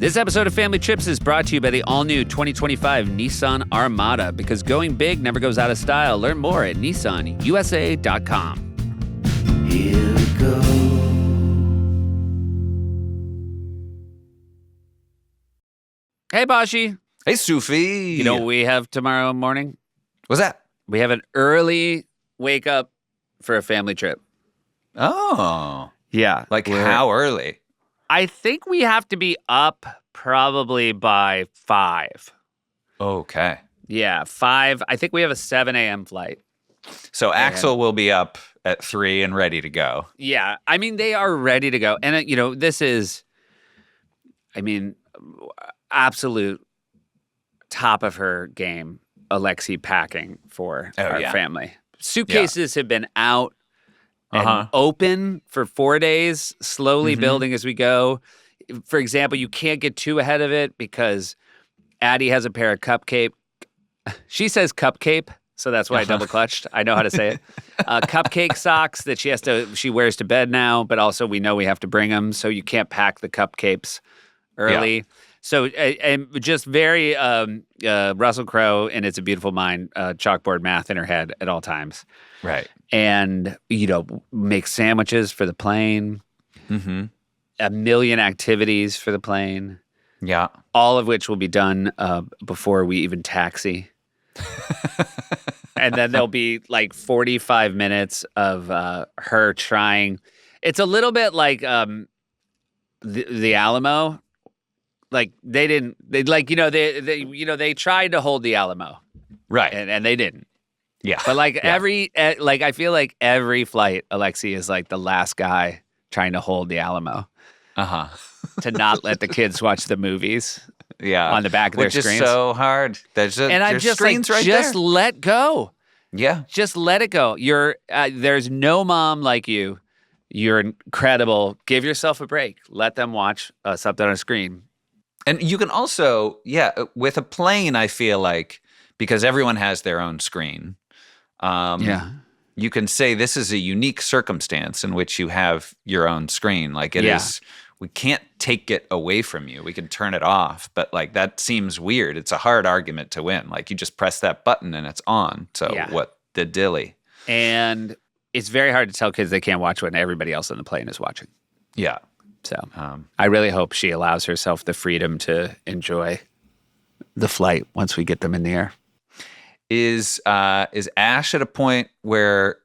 This episode of Family Trips is brought to you by the all-new 2025 Nissan Armada, because going big never goes out of style. Learn more at nissanusa.com. Here we go. Hey, Bashi. Hey, Sufi. You know what we have tomorrow morning? What's that? We have an early wake up for a family trip. Oh. Yeah. Like how early? I think we have to be up probably by 5. Okay. Yeah, 5. I think we have a 7 a.m. flight. So Axel will be up at 3 and ready to go. Yeah. I mean, they are ready to go. And, this is, absolute top of her game, Alexi packing for our family. Suitcases have been out and open for 4 days, slowly building as we go. For example, you can't get too ahead of it because Addie has a pair of cupcake. She says cupcake, so that's why I double clutched. I know how to say it. Cupcake socks that she wears to bed now, but also we know we have to bring them, so you can't pack the cupcakes early. Yeah. So, and just very Russell Crowe and It's a Beautiful Mind, chalkboard math in her head at all times. Right. And, make sandwiches for the plane. Mm-hmm. A million activities for the plane. Yeah. All of which will be done before we even taxi. And then there'll be like 45 minutes of her trying. It's a little bit like the Alamo. Like they tried to hold the Alamo. Right. And they didn't. Yeah. But I feel like every flight, Alexi is like the last guy trying to hold the Alamo. To not let the kids watch the movies. Yeah. On the back of their screens. Which is so hard. There's screens right there. Just let go. Yeah. Just let it go. There's no mom like you. You're incredible. Give yourself a break. Let them watch something on a screen. And you can also, with a plane, I feel like, because everyone has their own screen, you can say this is a unique circumstance in which you have your own screen. Like it is, we can't take it away from you. We can turn it off, but like that seems weird. It's a hard argument to win. Like you just press that button and it's on. So what the dilly? And it's very hard to tell kids they can't watch when everybody else on the plane is watching. Yeah. So I really hope she allows herself the freedom to enjoy the flight once we get them in the air. Is Ash at a point where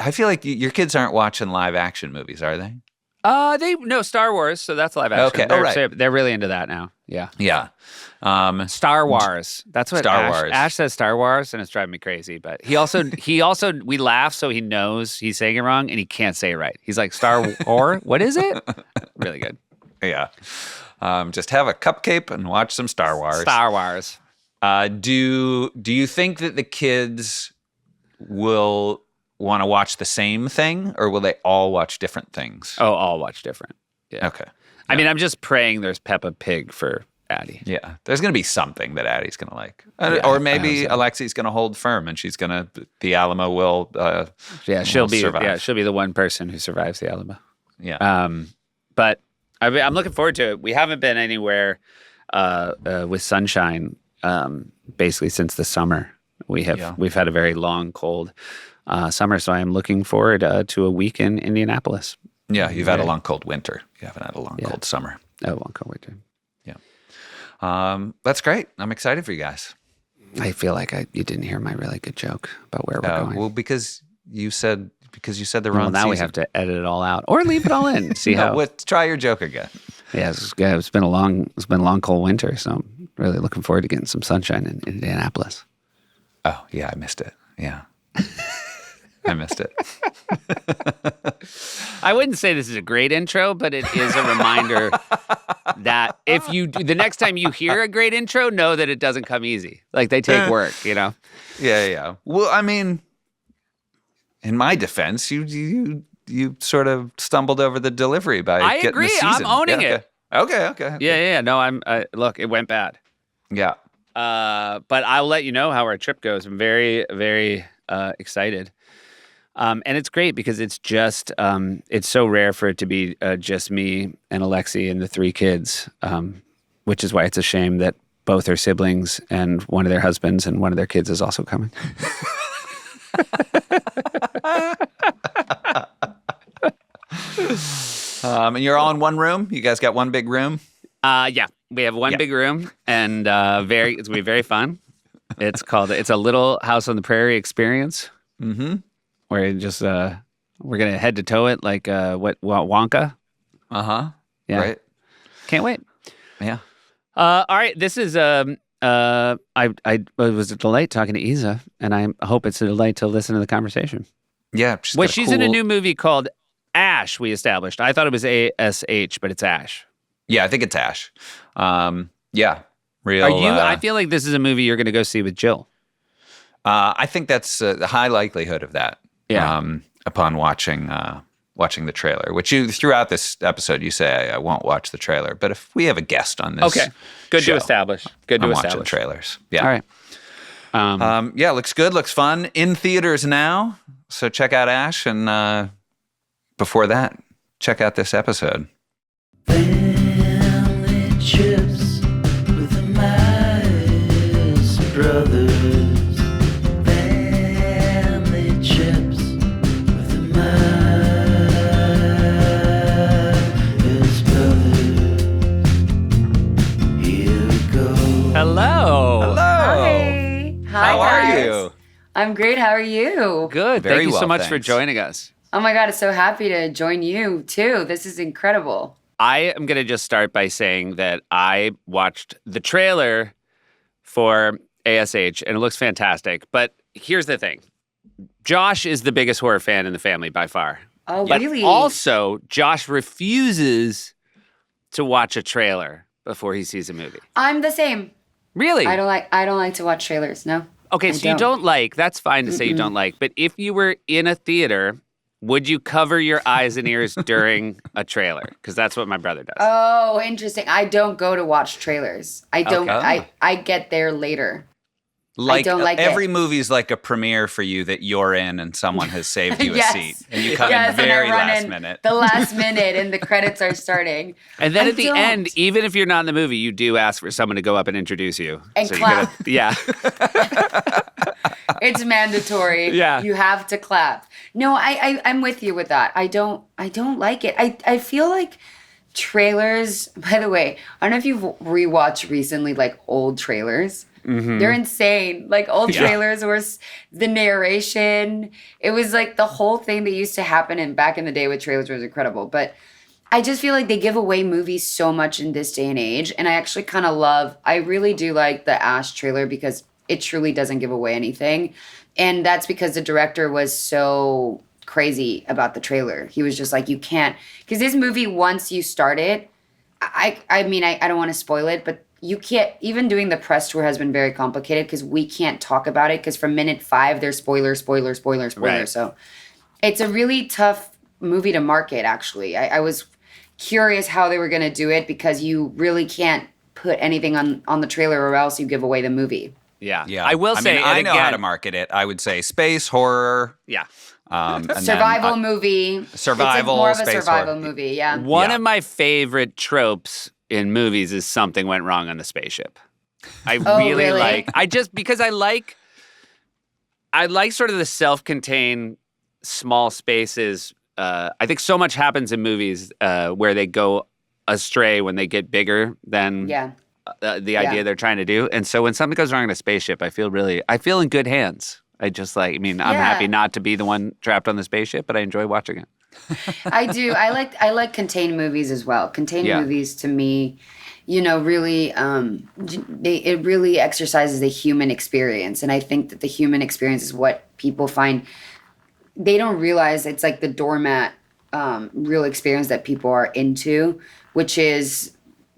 I feel like your kids aren't watching live action movies, are they? No, Star Wars, so that's live action. Okay, They're really into that now. Yeah. Yeah. Star Wars. That's what Wars. Ash says Star Wars, and it's driving me crazy. But he also we laugh so he knows he's saying it wrong, and he can't say it right. He's like, Star Wars? What is it? Really good. Yeah. Just have a cupcake and watch some Star Wars. Star Wars. Do you think that the kids will want to watch the same thing, or will they all watch different things? Oh, all watch different. Yeah. Okay. I mean, I'm just praying there's Peppa Pig for Addie. Yeah. There's going to be something that Addie's going to like. Or maybe Alexi's going to hold firm and she's going to, the Alamo will she'll be survive. Yeah, she'll be the one person who survives the Alamo. Yeah. But I'm looking forward to it. We haven't been anywhere with sunshine basically since the summer. We've had a very long, cold summer, so I am looking forward to a week in Indianapolis. Yeah, you've had a long, cold winter. You haven't had a long, cold summer. Oh, long, cold winter. Yeah. That's great. I'm excited for you guys. I feel like you didn't hear my really good joke about where we're going. Well, because you said the wrong now season. We have to edit it all out or leave it all in. See how. Try your joke again. Yeah, it's been a long, cold winter, so I'm really looking forward to getting some sunshine in Indianapolis. Oh, yeah, I missed it. Yeah. I missed it. I wouldn't say this is a great intro, but it is a reminder that the next time you hear a great intro, know that it doesn't come easy. Like they take work, Yeah. Well, I mean, in my defense, you sort of stumbled over the delivery by I getting agree. the season. I'm owning it. Okay. Yeah. No, look, it went bad. Yeah. But I'll let you know how our trip goes. I'm very, very excited. And it's great because it's just, it's so rare for it to be just me and Alexi and the 3 kids, which is why it's a shame that both are siblings and one of their husbands and one of their kids is also coming. And you're all in one room? You guys got one big room? Yeah, we have one big room, and it's gonna be very fun. It's a Little House on the Prairie experience. Mm-hmm. Where you just we're gonna head to toe it like what Wonka. Uh-huh. Yeah. Right. Can't wait. Yeah. All right. This is it was a delight talking to Eiza, and I hope it's a delight to listen to the conversation. Yeah. She's in a new movie called A.S.H. We established. I thought it was A.S.H, but it's A.S.H. Yeah, I think it's A.S.H. Yeah. Real. Are you? I feel like this is a movie you're going to go see with Jill. I think that's the high likelihood of that. Yeah. Upon watching the trailer, which you throughout this episode you say I won't watch the trailer, but if we have a guest on this, okay, good show, to establish. Good to I'm establish watching trailers. Yeah. All right. Yeah, looks good, looks fun. In theaters now, so check out A.S.H. and before that, check out this episode. Family trips with the Meyers brothers. Family trips with the Meyers brothers. Here we go. Hello. Hello. Hi. Hi, How are guys. you? I'm great. How are you? Good. Very Thank you so well, much for thanks. joining us. Oh my God, I'm so happy to join you too. This is incredible. I am going to just start by saying that I watched the trailer for A.S.H. and it looks fantastic. But here's the thing. Josh is the biggest horror fan in the family by far. Oh, But really? also, Josh refuses to watch a trailer before he sees a movie. I'm the same. Really? I don't like to watch trailers. No. Okay, I so you don't like, that's fine to say you don't like, but if you were in a theater, would you cover your eyes and ears during a trailer? Because that's what my brother does. Oh, interesting. I don't go to watch trailers. I don't. Okay. I get there later. Like don't like every it. movie's like a premiere for you that you're in and someone has saved you Yes. a seat and you come Yes, in and I very run last in minute. The last minute, and the credits are starting. And then I at the don't. end, even if you're not in the movie, you do ask for someone to go up and introduce you. And you clap. yeah. It's mandatory. Yeah. You have to clap. No, I'm with you with that. I don't like it. I feel like trailers, by the way, I don't know if you've rewatched recently like old trailers. Mm-hmm. They're insane. Like old trailers were the narration. It was like the whole thing that used to happen and back in the day with trailers was incredible. But I just feel like they give away movies so much in this day and age. And I actually kind of I really do like the A.S.H. trailer because it truly doesn't give away anything. And that's because the director was so crazy about the trailer. He was just like, you can't, because this movie, once you start it, I mean, I don't want to spoil it, but you can't, even doing the press tour has been very complicated because we can't talk about it because from minute 5, there's spoiler. Right. So it's a really tough movie to market, actually. I was curious how they were going to do it because you really can't put anything on the trailer or else you give away the movie. Yeah. Yeah. I will say, mean, I and know how again- to market it. I would say space, horror. Yeah. And then, Survival movie. survival, It's more of a space survival horror. movie, yeah. One Yeah. of my favorite tropes in movies is something went wrong on the spaceship. I Oh, really really? like, because I like sort of the self-contained small spaces. I think so much happens in movies where they go astray when they get bigger than Yeah. the idea they're trying to do. And so when something goes wrong on a spaceship, I feel in good hands. I'm Yeah. happy not to be the one trapped on the spaceship, but I enjoy watching it. I do. I like contained movies as well. Contained movies to me, really it really exercises the human experience, and I think that the human experience is what people find. They don't realize it's like the doormat real experience that people are into, which is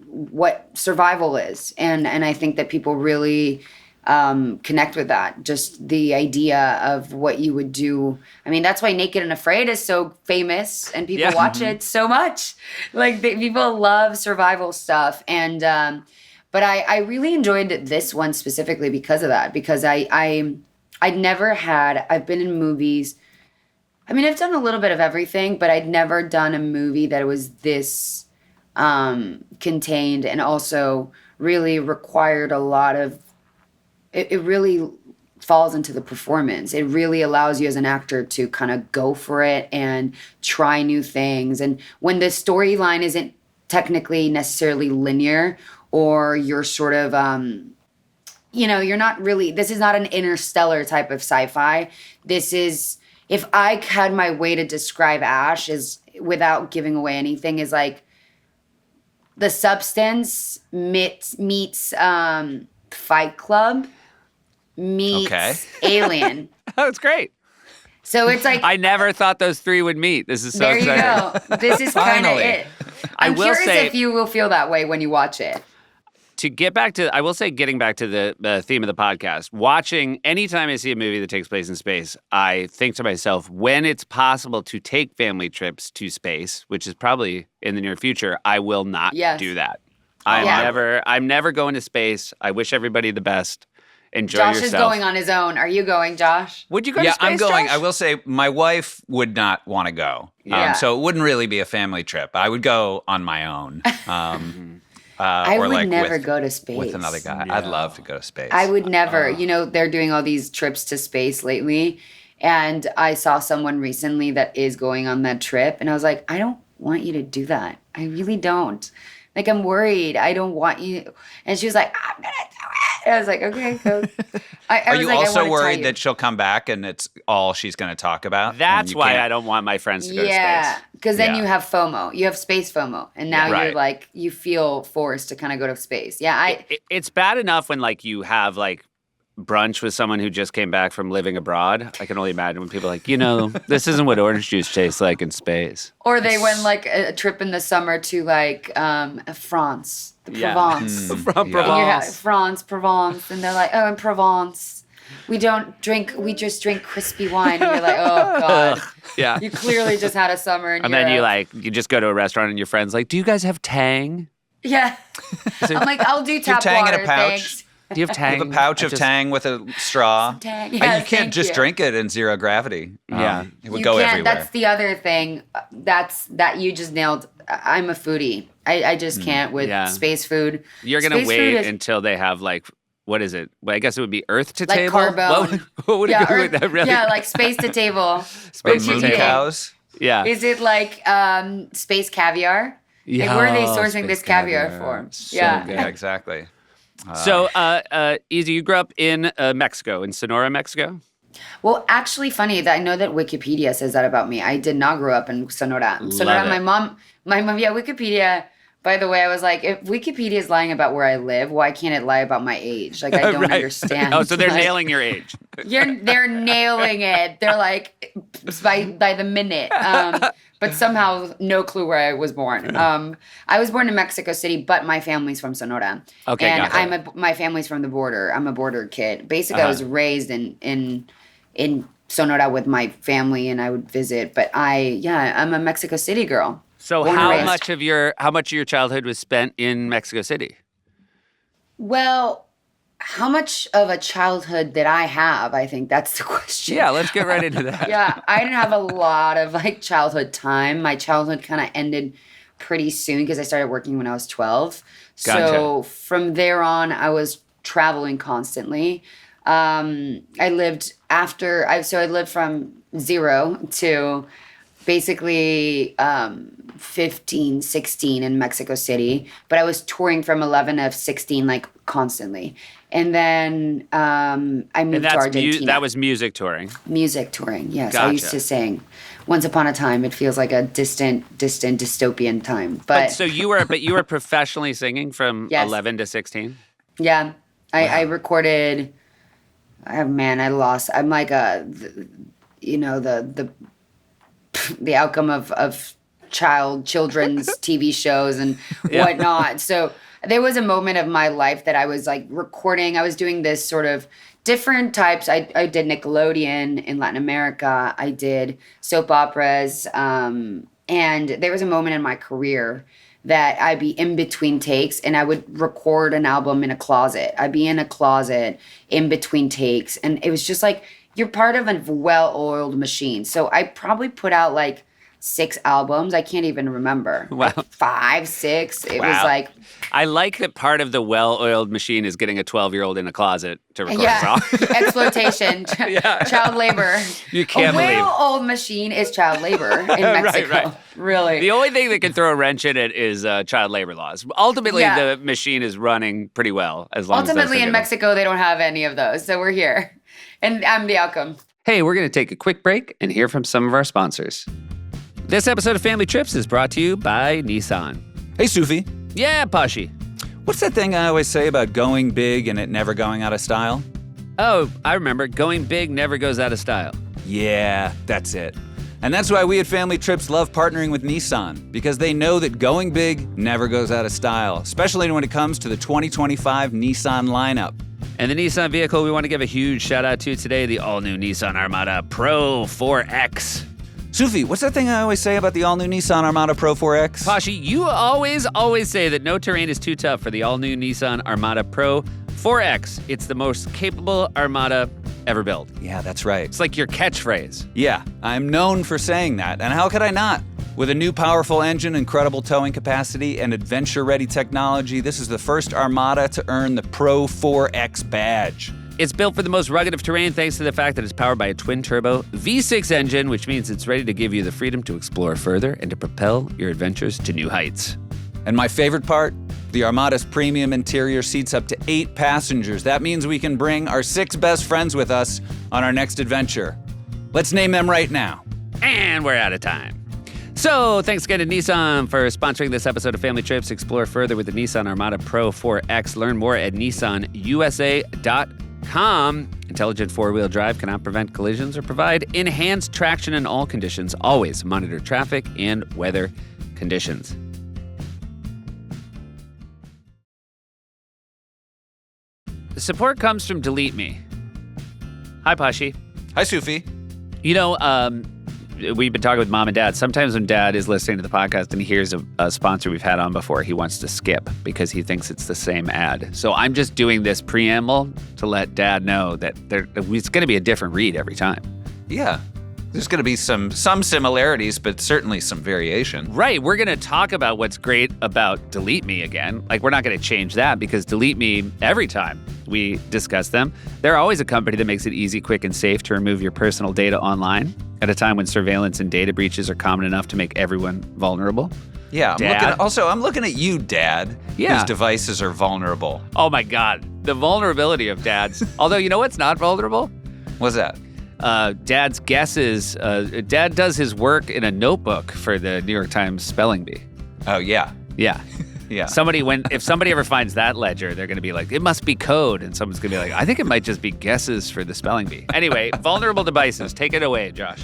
what survival is, and I think that people really connect with that. Just the idea of what you would do. I mean, that's why Naked and Afraid is so famous and people watch it so much. Like people love survival stuff. And, but I really enjoyed this one specifically because of that, because I've been in movies I mean, I've done a little bit of everything, but I'd never done a movie that was this contained and also really required a lot of. It really falls into the performance. It really allows you as an actor to kind of go for it and try new things. And when the storyline isn't technically necessarily linear, or you're sort of, you're not really, this is not an interstellar type of sci-fi. This is, if I had my way to describe A.S.H. is, without giving away anything, is like The Substance meets Fight Club meets Alien. Oh, it's great. So it's like, I never thought those three would meet. This is so there exciting. you go. This is kind of it. I'm will curious say, if you will feel that way when you watch it. to get back to, I will say, getting back to the theme of the podcast, watching, anytime I see a movie that takes place in space, I think to myself, when it's possible to take family trips to space, which is probably in the near future, I will not do that. I'm never going to space. I wish everybody the best. Enjoy Josh yourself. is going on his own. Are you going, Josh? Would you go to space, I'm going. Josh? I will say my wife would not want to go. Yeah. So it wouldn't really be a family trip. I would go on my own. I or would like never with, go to space. with another guy. I'd love to go to space. I would never. They're doing all these trips to space lately. And I saw someone recently that is going on that trip. And I was like, I don't want you to do that. I really don't. Like, I'm worried. I don't want you. And she was like, I'm going to do it. And I was like, okay, go. Are you also worried that she'll come back and it's all she's going to talk about? That's why I don't want my friends to go to space. Yeah, because then you have FOMO. You have space FOMO. And now you're like, you feel forced to kind of go to space. Yeah, it's bad enough when, like, you have, like, brunch with someone who just came back from living abroad. I can only imagine when people are like, this isn't what orange juice tastes like in space. Or they went like a trip in the summer to like France, Provence. From Provence. France, Provence. And they're like, oh, in Provence, we just drink crispy wine. And you're like, oh, God. Yeah. You clearly just had a summer in And Europe. then you just go to a restaurant and your friend's like, do you guys have Tang? Yeah. I'm like, I'll do tap Tang in water, a pouch? thanks. Do you have Tang? You have a pouch of Tang with a straw. Tang. You Yes, can't thank just you. drink it in zero gravity. Yeah. It would You go can't. everywhere. That's the other thing. That you just nailed. I'm a foodie. I just can't with space food. You're going to Space wait food is- until they have, like, what is it? Well, I guess it would be Earth to Like table? carbone. What would it go with Earth- that, really? Yeah, like space to table. Space moon to table. cows. Yeah. Is it like space caviar? Like, where are they sourcing this caviar for? So Yeah. good. Yeah, exactly. So, Eiza, you grew up in Mexico, in Sonora, Mexico? Well, actually, funny that I know that Wikipedia says that about me. I did not grow up in Sonora. Sonora, it. my mom, yeah, Wikipedia. By the way, I was like, if Wikipedia is lying about where I live, why can't it lie about my age? Like, I don't understand. Oh, so they're Like, nailing your age. they're nailing it. They're like by the minute. But somehow no clue where I was born. I was born in Mexico City, but my family's from Sonora. Okay, and gotcha. my family's from the border. I'm a border kid. Basically, I was raised in Sonora with my family, and I would visit. But I'm a Mexico City girl. So Born and how raised. much of your childhood was spent in Mexico City? Well, how much of a childhood did I have? I think that's the question. Yeah, let's get right into that. Yeah, I didn't have a lot of like childhood time. My childhood kind of ended pretty soon because I started working when I was 12. Gotcha. So from there on, I was traveling constantly. I lived from 0 to basically 15, 16 in Mexico City, but I was touring from 11 of 16 like constantly. And then I moved to Argentina. That was music touring. Music touring, yes. Gotcha. I used to sing. Once upon a time, it feels like a distant dystopian time. But so you were professionally singing from Yes. 11 to 16? yeah, I recorded. Oh man, I'm like the outcome of children's TV shows and whatnot. So there was a moment of my life that I was like recording. I was doing this sort of different types. I did Nickelodeon in Latin America. I did soap operas. And there was a moment in my career that I'd be in between takes and I would record an album in a closet. I'd be in a closet in between takes. And it was just like, you're part of a well-oiled machine. So I probably put out like 6 albums. I can't even remember. Wow. Like 5, 6. It was like... I like that part of the well-oiled machine is getting a 12-year-old in a closet to record a song. Exploitation, child labor. You can't believe. A well-oiled machine is child labor in Mexico. Right. Really. The only thing that can throw a wrench in it is child labor laws. Ultimately, the machine is running pretty well as long Ultimately, as in Mexico, they don't have any of those. So we're here. And I'm the outcome. Hey, we're going to take a quick break and hear from some of our sponsors. This episode of Family Trips is brought to you by Nissan. Hey, Sufi. Yeah, Pashy. What's that thing I always say about going big and it never going out of style? Oh, I remember. Going big never goes out of style. Yeah, that's it. And that's why we at Family Trips love partnering with Nissan, because they know that going big never goes out of style, especially when it comes to the 2025 Nissan lineup. And the Nissan vehicle we want to give a huge shout out to today, the all-new Nissan Armada Pro 4X. Sufi, what's that thing I always say about the all-new Nissan Armada Pro 4X? Pashy, you always say that no terrain is too tough for the all-new Nissan Armada Pro 4X. It's the most capable Armada ever built. Yeah, that's right. It's like your catchphrase. Yeah, I'm known for saying that, and how could I not? With a new powerful engine, incredible towing capacity, and adventure-ready technology, this is the first Armada to earn the Pro 4X badge. It's built for the most rugged of terrain thanks to the fact that it's powered by a twin-turbo V6 engine, which means it's ready to give you the freedom to explore further and to propel your adventures to new heights. And my favorite part? The Armada's premium interior seats up to 8 passengers. That means we can bring our 6 best friends with us on our next adventure. Let's name them right now. And we're out of time. So, thanks again to Nissan for sponsoring this episode of Family Trips. Explore further with the Nissan Armada Pro 4X. Learn more at nissanusa.com. Intelligent four-wheel drive cannot prevent collisions or provide enhanced traction in all conditions. Always monitor traffic and weather conditions. Support comes from DeleteMe. Hi, Pashy. Hi, Sufi. You know, we've been talking with Mom and Dad. Sometimes when Dad is listening to the podcast and he hears a sponsor we've had on before, he wants to skip because he thinks it's the same ad. So I'm just doing this preamble to let Dad know that it's going to be a different read every time. Yeah. There's going to be some similarities, but certainly some variation. Right. We're going to talk about what's great about DeleteMe again. Like, we're not going to change that because DeleteMe, every time we discuss them, they're always a company that makes it easy, quick, and safe to remove your personal data online at a time when surveillance and data breaches are common enough to make everyone vulnerable. Yeah. I'm looking at you, Dad, yeah, whose devices are vulnerable. Oh, my God. The vulnerability of Dad's. Although, you know what's not vulnerable? What's that? Dad's guesses. Dad does his work in a notebook for the New York Times spelling bee. Oh, yeah. Yeah. Yeah. If somebody ever finds that ledger, they're going to be like, it must be code. And someone's going to be like, I think it might just be guesses for the spelling bee. Anyway, vulnerable devices. Take it away, Josh.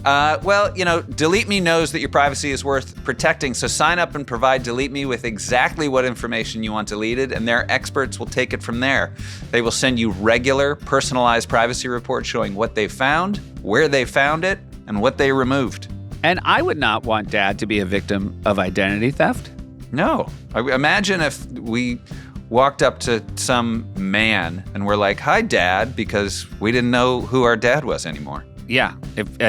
Well, DeleteMe knows that your privacy is worth protecting, so sign up and provide DeleteMe with exactly what information you want deleted, and their experts will take it from there. They will send you regular, personalized privacy reports showing what they found, where they found it, and what they removed. And I would not want Dad to be a victim of identity theft. No. Imagine if we walked up to some man and we're like, hi, Dad, because we didn't know who our dad was anymore. Yeah,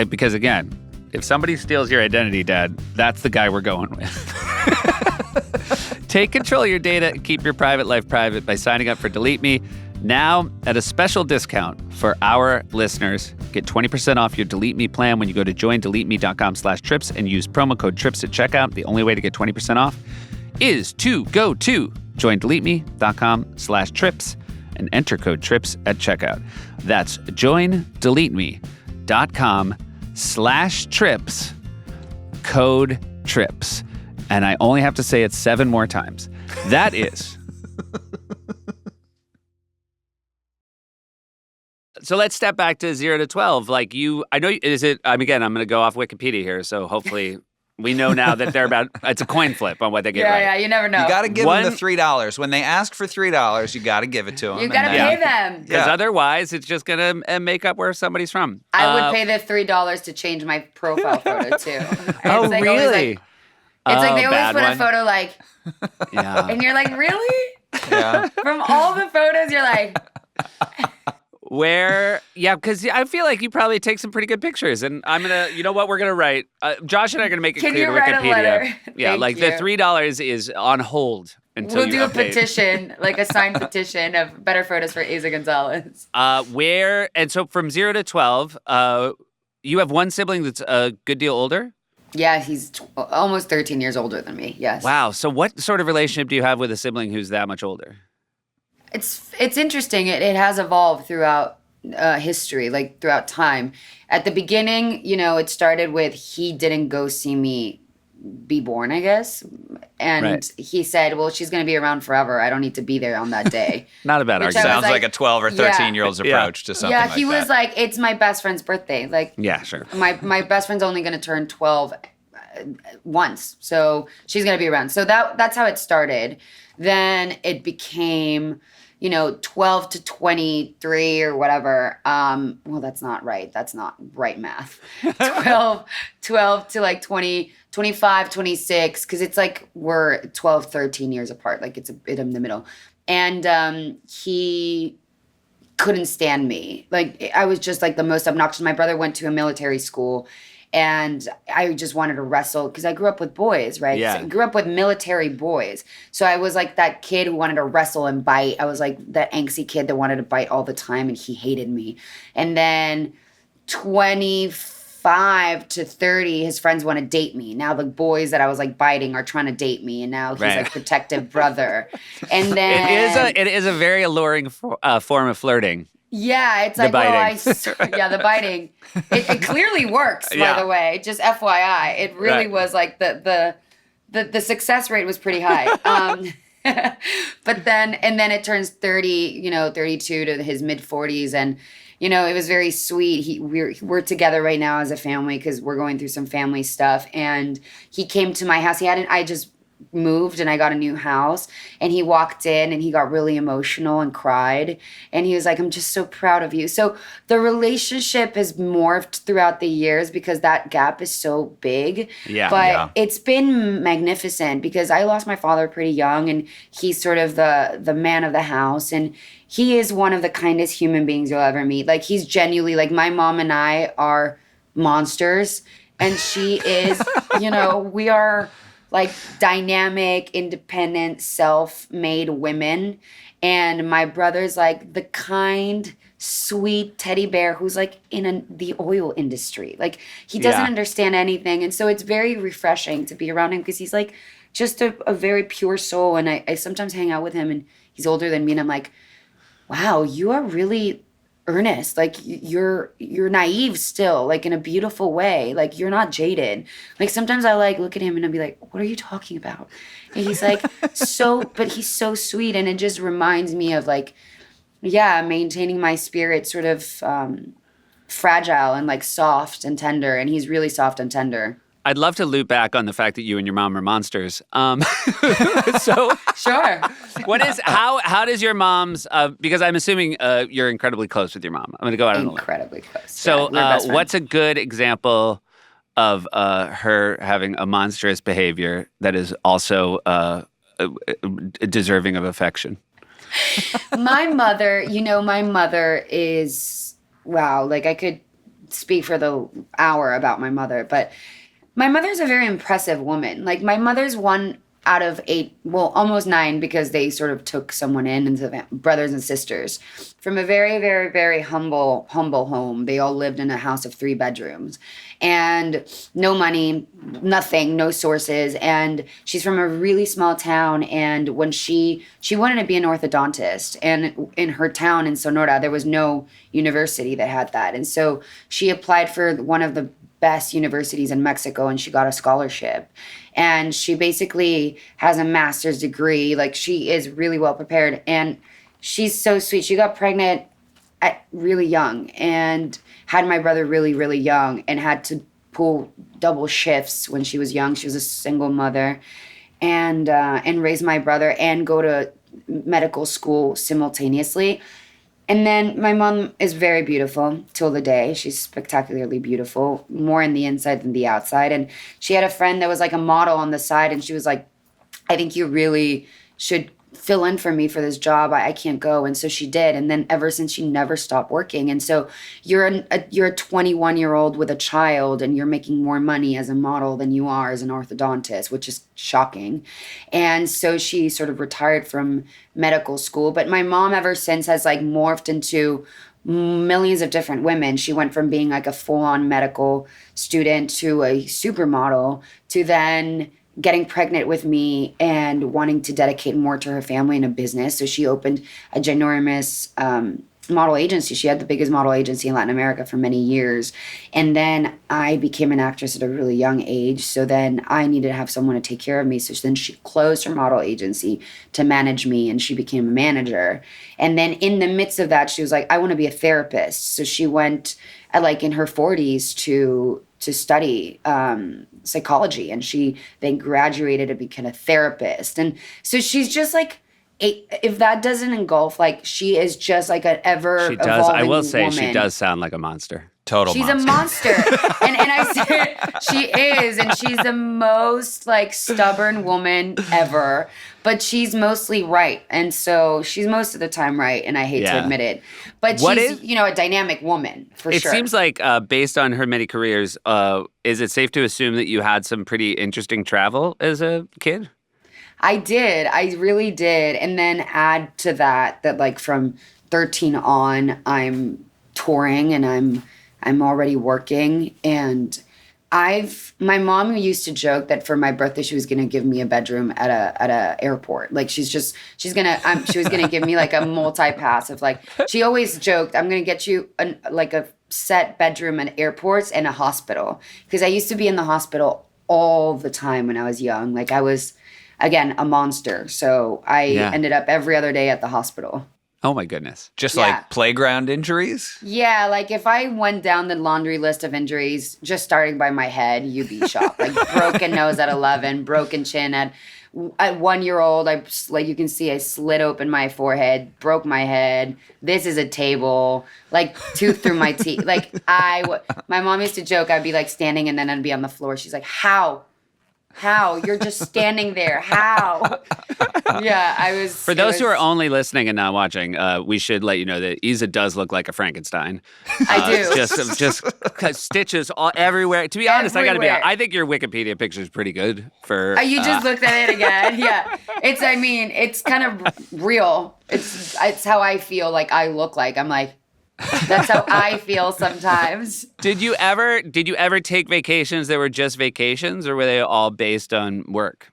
because again, if somebody steals your identity, Dad, that's the guy we're going with. Take control of your data and keep your private life private by signing up for DeleteMe. Now, at a special discount for our listeners, get 20% off your DeleteMe plan when you go to joindeleteme.com/trips and use promo code TRIPS at checkout. The only way to get 20% off is to go to joindeleteme.com/trips and enter code TRIPS at checkout. That's joindeleteme.com/trips, code TRIPS. And I only have to say it 7 more times. That is. So let's step back to 0 to 12. Like I'm going to go off Wikipedia here. So hopefully we know now that it's a coin flip on what they get right. Yeah, you never know. You got to give them the $3. When they ask for $3, you got to give it to them. You got to pay them. Because otherwise, it's just going to make up where somebody's from. I would pay the $3 to change my profile photo, too. Oh, really? It's like they always put a photo like, yeah. And you're like, really? Yeah. From all the photos, you're like... Because I feel like you probably take some pretty good pictures. And I'm going to, you know what, we're going to write. Josh and I are going to make it Can clear you to write Wikipedia. a letter? Yeah, Thank like you. the $3 is on hold until We'll you do a update. petition, like a signed petition of better photos for Eiza González. And so from 0 to 12, you have one sibling that's a good deal older? Yeah, he's almost 13 years older than me, yes. Wow. So what sort of relationship do you have with a sibling who's that much older? It's interesting. It has evolved throughout history, like throughout time. At the beginning, it started with he didn't go see me be born, I guess. And he said, well, she's going to be around forever. I don't need to be there on that day. Not a bad argument. Sounds like a 12 or 13-year-old's approach to something like that. Yeah, he was like, it's my best friend's birthday. Like, yeah, sure. My best friend's only going to turn 12 once. So she's going to be around. So that's how it started. Then it became 12 to 23 or whatever. Well, that's not right. That's not right math. 12 to like 20, 25, 26. Cause it's like we're 12, 13 years apart. Like it's a bit in the middle. And he couldn't stand me. Like I was just like the most obnoxious. My brother went to a military school. And I just wanted to wrestle because I grew up with boys, right? Yeah. So I grew up with military boys. So I was like that kid who wanted to wrestle and bite. I was like that angsty kid that wanted to bite all the time, and he hated me. And then 25 to 30, his friends want to date me. Now the boys that I was like biting are trying to date me, and now he's like protective brother. And then it is a very alluring form of flirting. Yeah, it's like, the biting. It clearly works, by the way. Just FYI, it really was like the success rate was pretty high. But then it turns 30, 32 to his mid 40s, and it was very sweet. We're together right now as a family because we're going through some family stuff, and he came to my house. I just moved and I got a new house, and he walked in and he got really emotional and cried, and he was like, I'm just so proud of you. So the relationship has morphed throughout the years because that gap is so big. It's been magnificent because I lost my father pretty young, and he's sort of the man of the house, and he is one of the kindest human beings you'll ever meet. Like he's genuinely like, my mom and I are monsters, and she is we are like dynamic, independent, self-made women. And my brother's like the kind, sweet teddy bear who's like in the oil industry. Like he doesn't understand anything. And so it's very refreshing to be around him because he's like just a very pure soul. And I sometimes hang out with him, and he's older than me. And I'm like, wow, you are really earnest. Like you're naive still, like in a beautiful way. Like you're not jaded. Like sometimes I like look at him and I'll be like, what are you talking about? And he's like but he's so sweet, and it just reminds me of like, maintaining my spirit sort of fragile and like soft and tender, and he's really soft and tender. I'd love to loop back on the fact that you and your mom are monsters. So sure. How does your mom's, because I'm assuming you're incredibly close with your mom. I'm going to go out on a limb. Incredibly close. So what's a good example of her having a monstrous behavior that is also deserving of affection? My mother is, wow, like I could speak for the hour about my mother, but my mother's a very impressive woman. Like my mother's 1 out of 8, well, almost 9, because they sort of took someone into brothers and sisters from a very, very, very humble home. They all lived in a house of 3 bedrooms and no money, nothing, no sources. And she's from a really small town. And when she wanted to be an orthodontist, and in her town in Sonora, there was no university that had that. And so she applied for one of the best universities in Mexico, and she got a scholarship. And she basically has a master's degree. Like she is really well prepared, and she's so sweet. She got pregnant at really young and had my brother really, really young, and had to pull double shifts when she was young. She was a single mother, and raise my brother and go to medical school simultaneously. And then my mom is very beautiful till the day. She's spectacularly beautiful, more in the inside than the outside. And she had a friend that was like a model on the side, and she was like, I think you really should fill in for me for this job. I can't go. And so she did. And then ever since, she never stopped working. And so you're a 21-year-old with a child, and you're making more money as a model than you are as an orthodontist, which is shocking. And so she sort of retired from medical school. But my mom ever since has like morphed into millions of different women. She went from being like a full-on medical student to a supermodel to then getting pregnant with me and wanting to dedicate more to her family and a business. So she opened a ginormous model agency. She had the biggest model agency in Latin America for many years. And then I became an actress at a really young age. So then I needed to have someone to take care of me. So then she closed her model agency to manage me, and she became a manager. And then in the midst of that, she was like, I want to be a therapist. So she went at like in her 40s to study psychology, and she then graduated and became a therapist. And so she's just like, if that doesn't engulf, like, she is just like an ever evolving woman. I will say, she does sound like a monster. She's a monster. and I said she is, and she's the most like stubborn woman ever. But she's mostly right. And so she's most of the time right, and I hate to admit it. But she's, a dynamic woman, for sure. It seems like, based on her many careers, is it safe to assume that you had some pretty interesting travel as a kid? I did. I really did. And then add to that like from 13 on, I'm touring and I'm already working. And my mom used to joke that for my birthday, she was going to give me a bedroom at a airport. Like she was going to give me like a multi-pass of like, she always joked, I'm going to get you a set bedroom at airports and a hospital. Because I used to be in the hospital all the time when I was young. Like I was, again, a monster. So I ended up every other day at the hospital. Oh, my goodness. Just like playground injuries? Yeah, like if I went down the laundry list of injuries, just starting by my head, you'd be shocked. Like broken nose at 11, broken chin at 1 year old. You can see I slit open my forehead, broke my head. This is a table, like tooth through my teeth. Like my mom used to joke, I'd be like standing and then I'd be on the floor. She's like, How? You're just standing there. How? Yeah, I was. For those who are only listening and not watching, we should let you know that Eiza does look like a Frankenstein. I do. Just stitches all everywhere. To be honest, I gotta be honest. I think your Wikipedia picture is pretty good for. You just looked at it again. Yeah, it's kind of real. It's how I feel like I look like. I'm like. That's how I feel sometimes. Did you ever take vacations that were just vacations, or were they all based on work?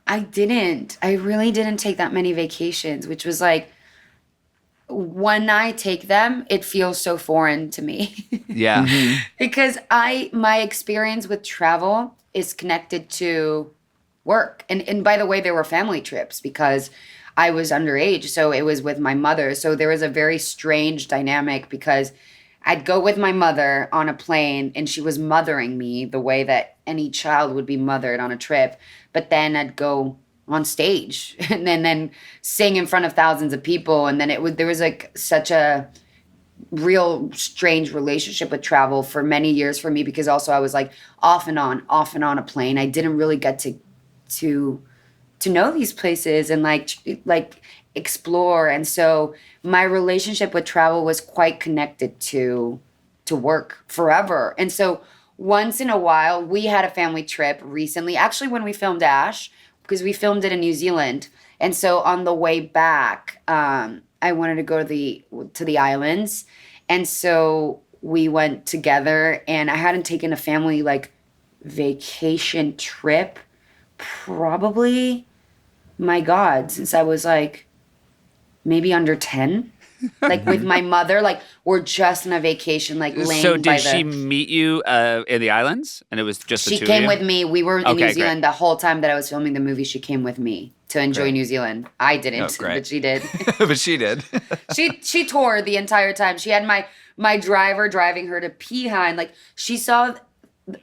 I didn't. I really didn't take that many vacations, which was like, when I take them, it feels so foreign to me. Yeah. Mm-hmm. Because my experience with travel is connected to work. And by the way, there were family trips because I was underage, so it was with my mother. So there was a very strange dynamic because I'd go with my mother on a plane and she was mothering me the way that any child would be mothered on a trip. But then I'd go on stage and then sing in front of thousands of people. And then there was like such a real strange relationship with travel for many years for me because also I was like off and on a plane. I didn't really get to know these places and like explore. And so my relationship with travel was quite connected to work forever. And so once in a while, we had a family trip recently, actually when we filmed A.S.H, because we filmed it in New Zealand. And so on the way back, I wanted to go to the islands. And so we went together, and I hadn't taken a family like vacation trip probably, my God, since I was like maybe under 10, like with my mother, like we're just on a vacation, like laying So did she meet you in the islands? And it was just the two of you? She came with me. We were in New Zealand the whole time that I was filming the movie. She came with me to enjoy New Zealand. I didn't, but she did. But she did. She toured the entire time. She had my driver driving her to Peahen. Like she saw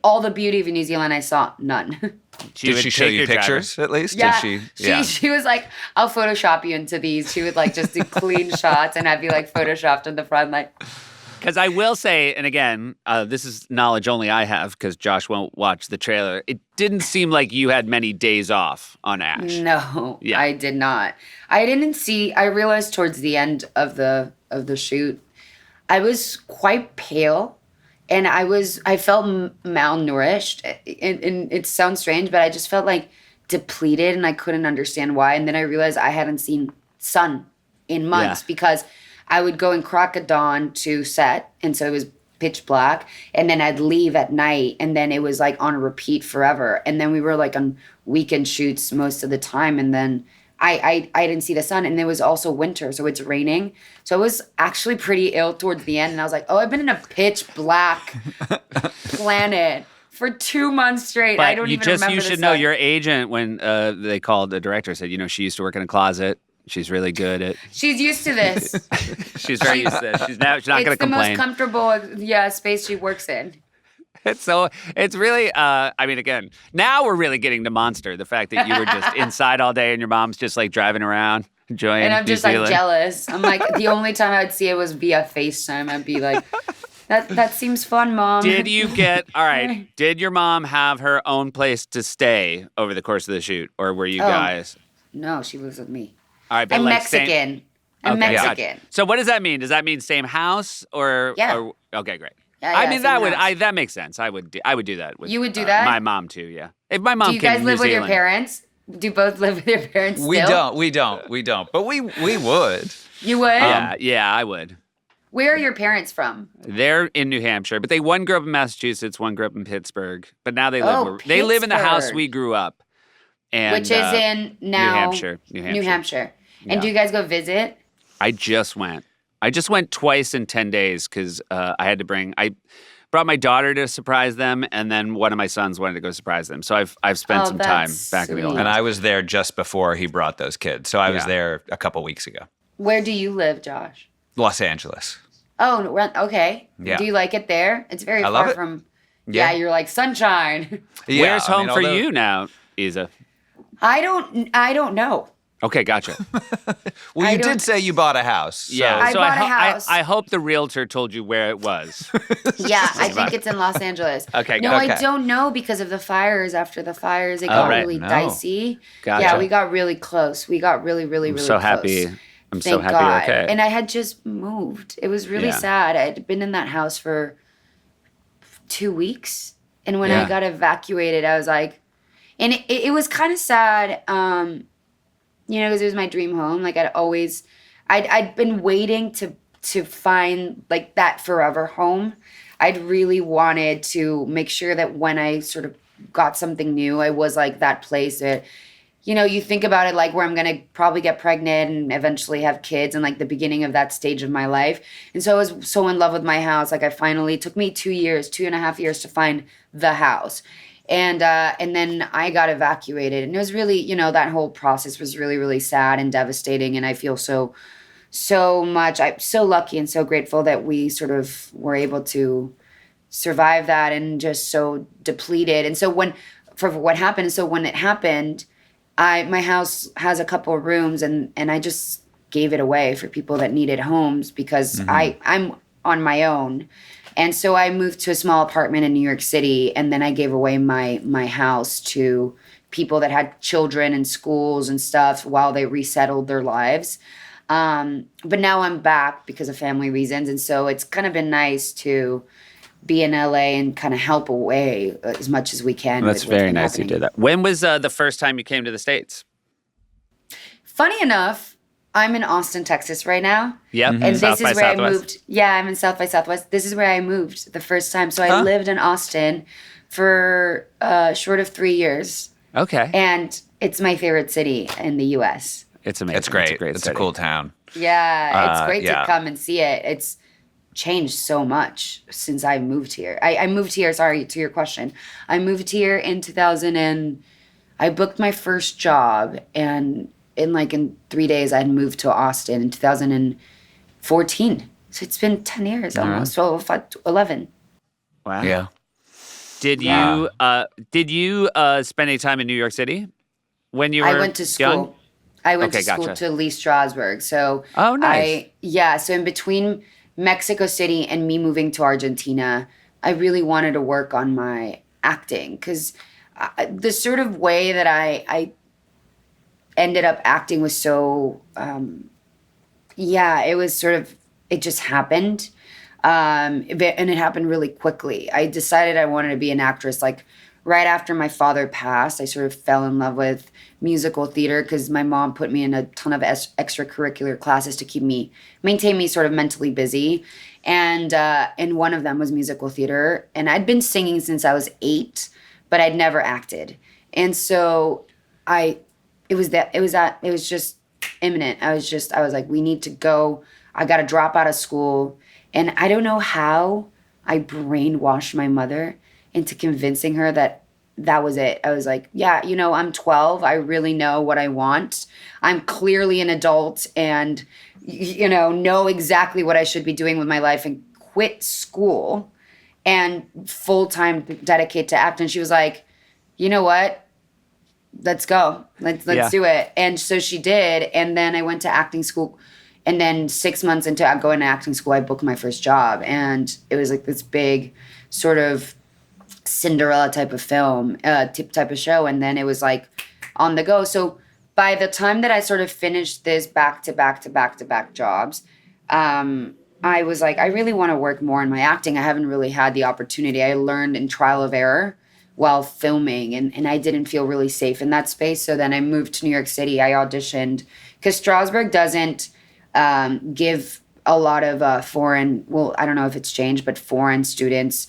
all the beauty of New Zealand. I saw none. Did she show you pictures at least? Yeah. Did she was like, I'll Photoshop you into these. She would like just do clean shots and I'd be like Photoshopped in the front. Like, Because I will say, and again, this is knowledge only I have because Josh won't watch the trailer. It didn't seem like you had many days off on A.S.H. No, Yeah. I did not. I realized towards the end of the shoot, I was quite pale and I felt malnourished. And it sounds strange, but I just felt like depleted and I couldn't understand why. And then I realized I hadn't seen sun in months because I would go and crack a dawn to set. And so it was pitch black. And then I'd leave at night and then it was like on a repeat forever. And then we were like on weekend shoots most of the time. And then I didn't see the sun, and it was also winter, so it's raining. So I was actually pretty ill towards the end, and I was like, oh, I've been in a pitch black planet for 2 months straight. But I don't even remember you the should sun. know your agent when they called the director said, she used to work in a closet. She's really good at. She's used to this. She's very used to this. She's not going to complain. It's the most comfortable, space she works in. It's really, again, now we're really getting to Monster. The fact that you were just inside all day and your mom's just like driving around, enjoying And I'm New just like Zealand. jealous. I'm like, the only time I would see it was via FaceTime. I'd be like, that seems fun, Mom. Did your mom have her own place to stay over the course of the shoot? Or were you guys? No, she lives with me. All right, but I'm like Mexican. I'm Okay, Mexican. gotcha. So what does that mean? Does that mean same house or? Yeah. Okay, great. Yeah, same house. That makes sense. I would do that with You would do that? my mom too, yeah. If my mom Do you came guys to live New with your Zealand- parents? Do you both live with your parents still? We don't. But we would. You would? Yeah, I would. Where are your parents from? They're in New Hampshire, but one grew up in Massachusetts, one grew up in Pittsburgh, but now they live in the house Pittsburgh. we grew up. And Which is in now New Hampshire. And Yeah. do you guys go visit? I just went twice in 10 days because I brought my daughter to surprise them, and then one of my sons wanted to go surprise them. So I've spent some time that's back in the old sweet. And house. I was there just before he brought those kids. So I was there a couple weeks ago. Where do you live, Josh? Los Angeles. Oh, okay. Yeah. Do you like it there? It's very I love far it. from. Yeah. Yeah, you're like sunshine. Yeah, Where's I home mean, for although- you now, Eiza? I don't know. Okay, gotcha. Well, I you don't- did say you bought a house. Yeah, I so bought a house. I hope the realtor told you where it was. Yeah, I think it's in Los Angeles. Okay, No, okay. I don't know because of the fires. After the fires, it got right. really No. dicey. Gotcha. Yeah, we got really close. We got really, really, really so close. happy. I'm so Thank happy. God. Okay. And I had just moved. It was really Yeah. sad. I'd been in that house for 2 weeks. And when Yeah. I got evacuated, I was like, and it was kind of sad, because it was my dream home. Like I'd been waiting to find like that forever home. I'd really wanted to make sure that when I sort of got something new, I was like that place that, you think about it like where I'm going to probably get pregnant and eventually have kids and like the beginning of that stage of my life. And so I was so in love with my house. Like it took me 2.5 years to find the house. And then I got evacuated, and it was really, that whole process was really, really sad and devastating. And I feel so much. I'm so lucky and so grateful that we sort of were able to survive that and just so depleted. And so when it happened, my house has a couple of rooms, and I just gave it away for people that needed homes because I'm on my own. And so I moved to a small apartment in New York City, and then I gave away my house to people that had children in schools and stuff while they resettled their lives. But now I'm back because of family reasons, and so it's kind of been nice to be in LA and kind of help away as much as we can. That's with what's very been nice happening. you did that. When was the first time you came to the States? Funny enough, I'm in Austin, Texas right now. Yep. And South this by is where Southwest. I moved. Yeah, I'm in South by Southwest. This is where I moved the first time. So I lived in Austin for short of 3 years. Okay. And it's my favorite city in the U.S. It's amazing. It's great. It's a great It's city. a cool town. Yeah, it's great yeah. to come and see it. It's changed so much since I moved here. I moved here, sorry, to your question. I moved here in 2000 and I booked my first job, and in 3 days I had moved to Austin in 2014. So it's been 10 years almost, 11. Wow. Yeah. Did you spend any time in New York City when you were I went to school. young? I went Okay, to school gotcha. to Lee Strasberg. So Oh, nice. so in between Mexico City and me moving to Argentina, I really wanted to work on my acting because the sort of way that I ended up acting was so, it was sort of, it just happened. And it happened really quickly. I decided I wanted to be an actress. Like right after my father passed, I sort of fell in love with musical theater because my mom put me in a ton of extracurricular classes to maintain me sort of mentally busy. And one of them was musical theater. And I'd been singing since I was 8, but I'd never acted. And so it was just imminent. I was like, we need to go. I got to drop out of school. And I don't know how I brainwashed my mother into convincing her that was it. I was like, yeah, I'm 12. I really know what I want. I'm clearly an adult and, know exactly what I should be doing with my life, and quit school and full-time dedicate to acting. And she was like, you know what? Let's go. Let's do it. And so she did. And then I went to acting school. And then 6 months into going to acting school, I booked my first job. And it was like this big sort of Cinderella type of film, type of show. And then it was like on the go. So by the time that I sort of finished this back-to-back jobs, I was like, I really want to work more in my acting. I haven't really had the opportunity. I learned in trial of error while filming, and I didn't feel really safe in that space. So then I moved to New York City. I auditioned because Strasbourg doesn't give a lot of foreign, well, I don't know if it's changed, but foreign students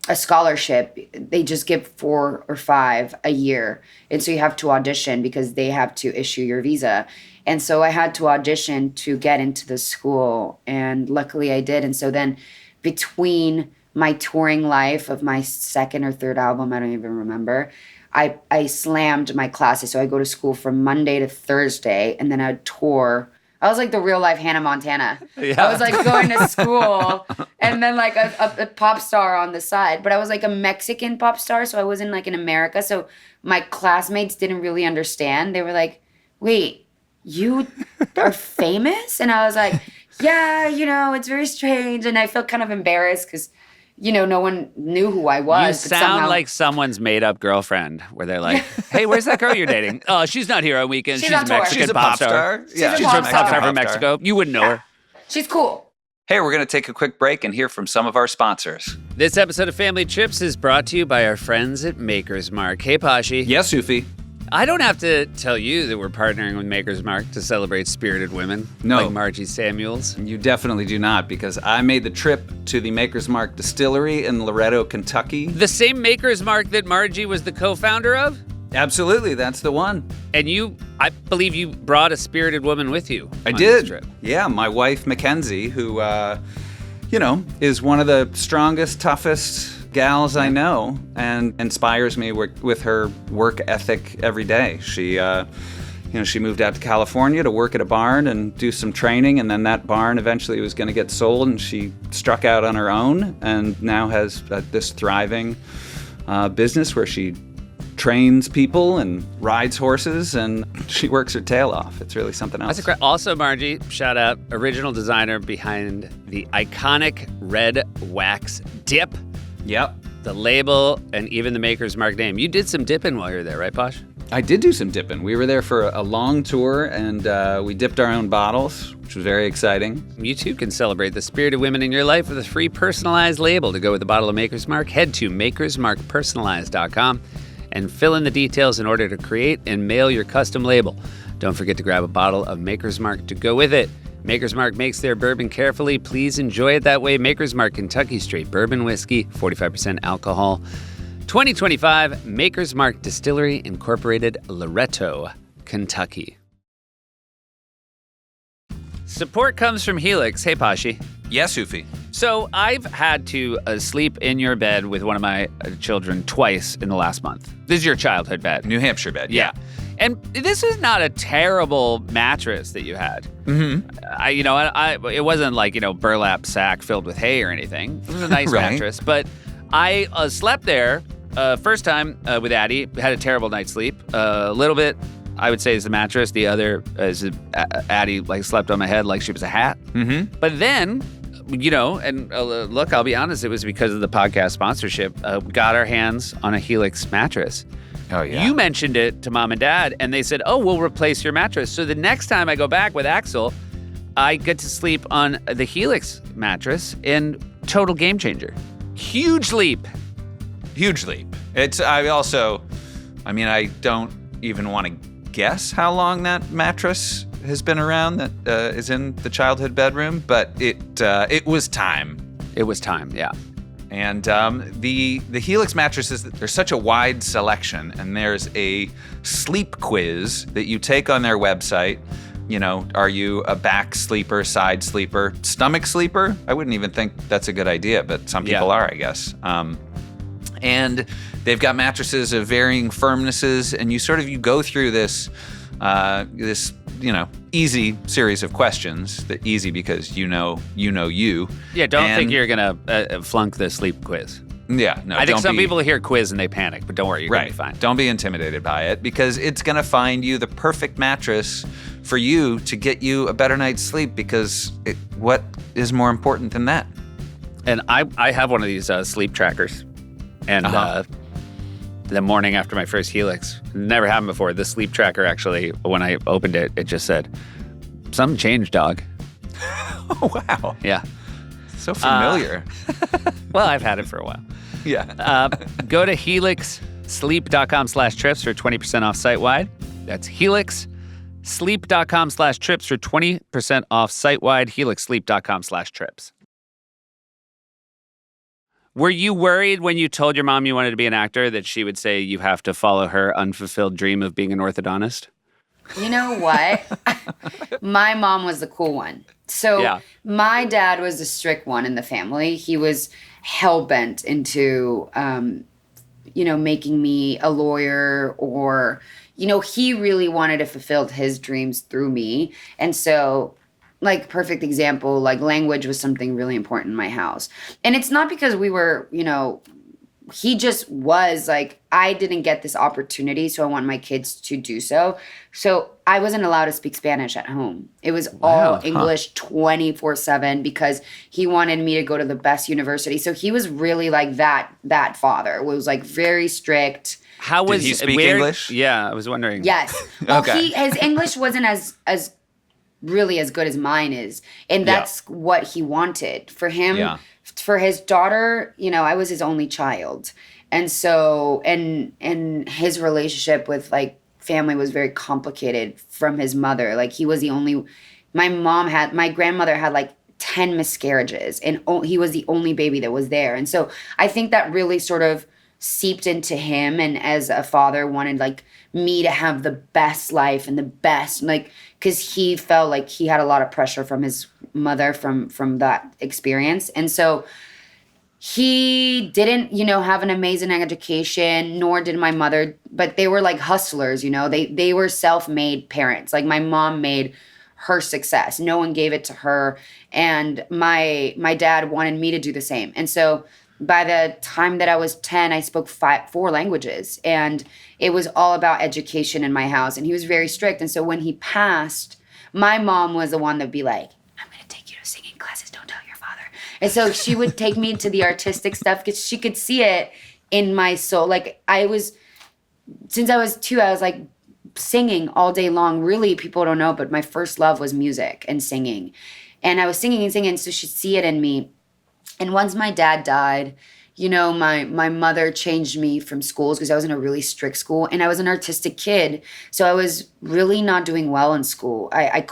a scholarship. They just give 4 or 5 a year. And so you have to audition because they have to issue your visa. And so I had to audition to get into the school. And luckily I did. And so then between my touring life of my second or third album, I don't even remember, I slammed my classes. So I go to school from Monday to Thursday, and then I'd tour. I was like the real life Hannah Montana. Yeah. I was like going to school and then like a pop star on the side. But I was like a Mexican pop star, so I wasn't like in America. So my classmates didn't really understand. They were like, wait, you are famous? And I was like, yeah, it's very strange. And I felt kind of embarrassed because no one knew who I was. You sound like someone's made-up girlfriend where they're like, hey, where's that girl you're dating? Oh, she's not here on weekends. She's a Mexican pop star. Yeah, she's a pop star from Mexico. You wouldn't know her. She's cool. Hey, we're going to take a quick break and hear from some of our sponsors. This episode of Family Trips is brought to you by our friends at Maker's Mark. Hey, Pashi. Yes, Sufi. I don't have to tell you that we're partnering with Maker's Mark to celebrate spirited women like Margie Samuels. You definitely do not, because I made the trip to the Maker's Mark Distillery in Loretto, Kentucky. The same Maker's Mark that Margie was the co-founder of? Absolutely, that's the one. And I believe you brought a spirited woman with you. I did. This trip. Yeah, my wife, Mackenzie, who, is one of the strongest, toughest gals I know, and inspires me with her work ethic every day. She, she moved out to California to work at a barn and do some training, and then that barn eventually was going to get sold, and she struck out on her own, and now has this thriving business where she trains people and rides horses, and she works her tail off. It's really something else. Also, Margie, shout out, original designer behind the iconic red wax dip. Yep. The label and even the Maker's Mark name. You did some dipping while you were there, right, Posh? I did do some dipping. We were there for a long tour, and we dipped our own bottles, which was very exciting. You too can celebrate the spirit of women in your life with a free personalized label to go with a bottle of Maker's Mark. Head to makersmarkpersonalized.com and fill in the details in order to create and mail your custom label. Don't forget to grab a bottle of Maker's Mark to go with it. Maker's Mark makes their bourbon carefully. Please enjoy it that way. Maker's Mark Kentucky Straight Bourbon Whiskey, 45% alcohol. 2025 Maker's Mark Distillery Incorporated, Loretto, Kentucky. Support comes from Helix. Hey, Pashi. Yes, Sufi. So I've had to sleep in your bed with one of my children twice in the last month. This is your childhood bed. New Hampshire bed, yeah. And this is not a terrible mattress that you had. Mm-hmm. It wasn't like, burlap sack filled with hay or anything. It was a nice right. mattress. But I slept there first time with Addie. Had a terrible night's sleep. A little bit I would say, is the mattress. The other is Addie like slept on my head like she was a hat. Mm-hmm. But then, and look, I'll be honest, it was because of the podcast sponsorship. Got our hands on a Helix mattress. Oh, yeah. You mentioned it to mom and dad, and they said, oh, we'll replace your mattress. So the next time I go back with Axel, I get to sleep on the Helix mattress, and total game changer. Huge leap. Huge leap. I don't even want to guess how long that mattress has been around that is in the childhood bedroom, but it was time. It was time, yeah. And the Helix mattresses, there's such a wide selection, and there's a sleep quiz that you take on their website. Are you a back sleeper, side sleeper, stomach sleeper? I wouldn't even think that's a good idea, but some people are, I guess. And they've got mattresses of varying firmnesses, and you go through this easy series of questions. Easy because you know you. Yeah, don't think you're gonna flunk the sleep quiz. Yeah, no. I think some people hear quiz and they panic, but don't worry, you're gonna be fine. Don't be intimidated by it, because it's gonna find you the perfect mattress for you to get you a better night's sleep. Because what is more important than that? And I have one of these sleep trackers, and the morning after my first Helix, never happened before. The sleep tracker actually, when I opened it, it just said, "Something changed, dog." Oh, wow. Yeah. So familiar. Well, I've had it for a while. Yeah. Go to helixsleep.com/trips for 20% off site-wide. That's helixsleep.com/trips for 20% off site-wide. helixsleep.com/trips. Were you worried when you told your mom you wanted to be an actor that she would say you have to follow her unfulfilled dream of being an orthodontist? You know what? My mom was the cool one. So my dad was the strict one in the family. He was hell-bent into, making me a lawyer, or, he really wanted to fulfill his dreams through me. And so, like, perfect example, like, language was something really important in my house. And it's not because we were, he just was like, I didn't get this opportunity, so I want my kids to do so. So I wasn't allowed to speak Spanish at home. It was all English 24/7 because he wanted me to go to the best university. So he was really like that father. It was like very strict. Did he speak English? Yeah, I was wondering. Yes. Well, Okay. his English wasn't as really as good as mine is. And that's what he wanted. For him, for his daughter, I was his only child. And so, and his relationship with, like, family was very complicated from his mother. Like, he was the only, my grandmother had, like, 10 miscarriages, and he was the only baby that was there. And so I think that really sort of seeped into him, and as a father wanted, like, me to have the best life and the best, like, because he felt like he had a lot of pressure from his mother from that experience. And so he didn't, have an amazing education, nor did my mother, but they were like hustlers, they were self-made parents. Like, my mom made her success. No one gave it to her. And my dad wanted me to do the same. And so by the time that I was 10, I spoke 4 languages, and it was all about education in my house. And he was very strict. And so when he passed, my mom was the one that'd be like, I'm going to take you to singing classes. Don't tell your father. And so she would take me to the artistic stuff because she could see it in my soul. Like, since I was 2, I was like singing all day long. Really, people don't know, but my first love was music and singing. And I was singing and singing, so she'd see it in me. And once my dad died, my mother changed me from schools because I was in a really strict school, and I was an artistic kid. So I was really not doing well in school. I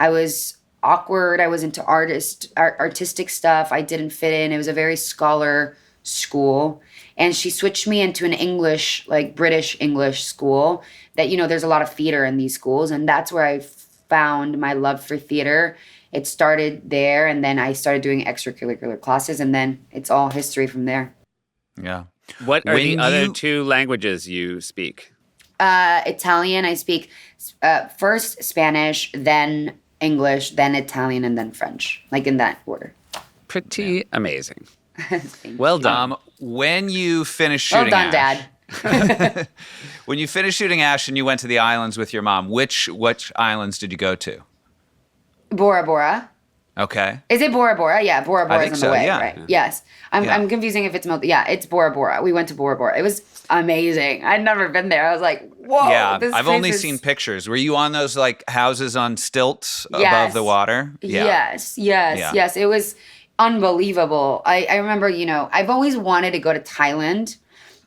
was awkward. I was into artistic stuff. I didn't fit in. It was a very scholar school. And she switched me into an English, like British English school that, there's a lot of theater in these schools. And that's where I found my love for theater. It started there, and then I started doing extracurricular classes, and then it's all history from there. Yeah. What are the other 2 languages you speak? Italian. I speak first Spanish, then English, then Italian, and then French, like in that order. Pretty amazing. Well done. When you finish shooting well done, A.S.H, Dad. When you finished shooting Ash and you went to the islands with your mom, which islands did you go to? Bora Bora. Okay. Is it Bora Bora? Yeah, Bora Bora is on the way, yeah. right? Yes. I'm confusing if it's Yeah, it's Bora Bora. We went to Bora Bora. It was amazing. I'd never been there. I was like, whoa. Yeah, this I've place only is... seen pictures. Were you on those like houses on stilts above the water? Yeah. Yes. It was unbelievable. I remember, I've always wanted to go to Thailand.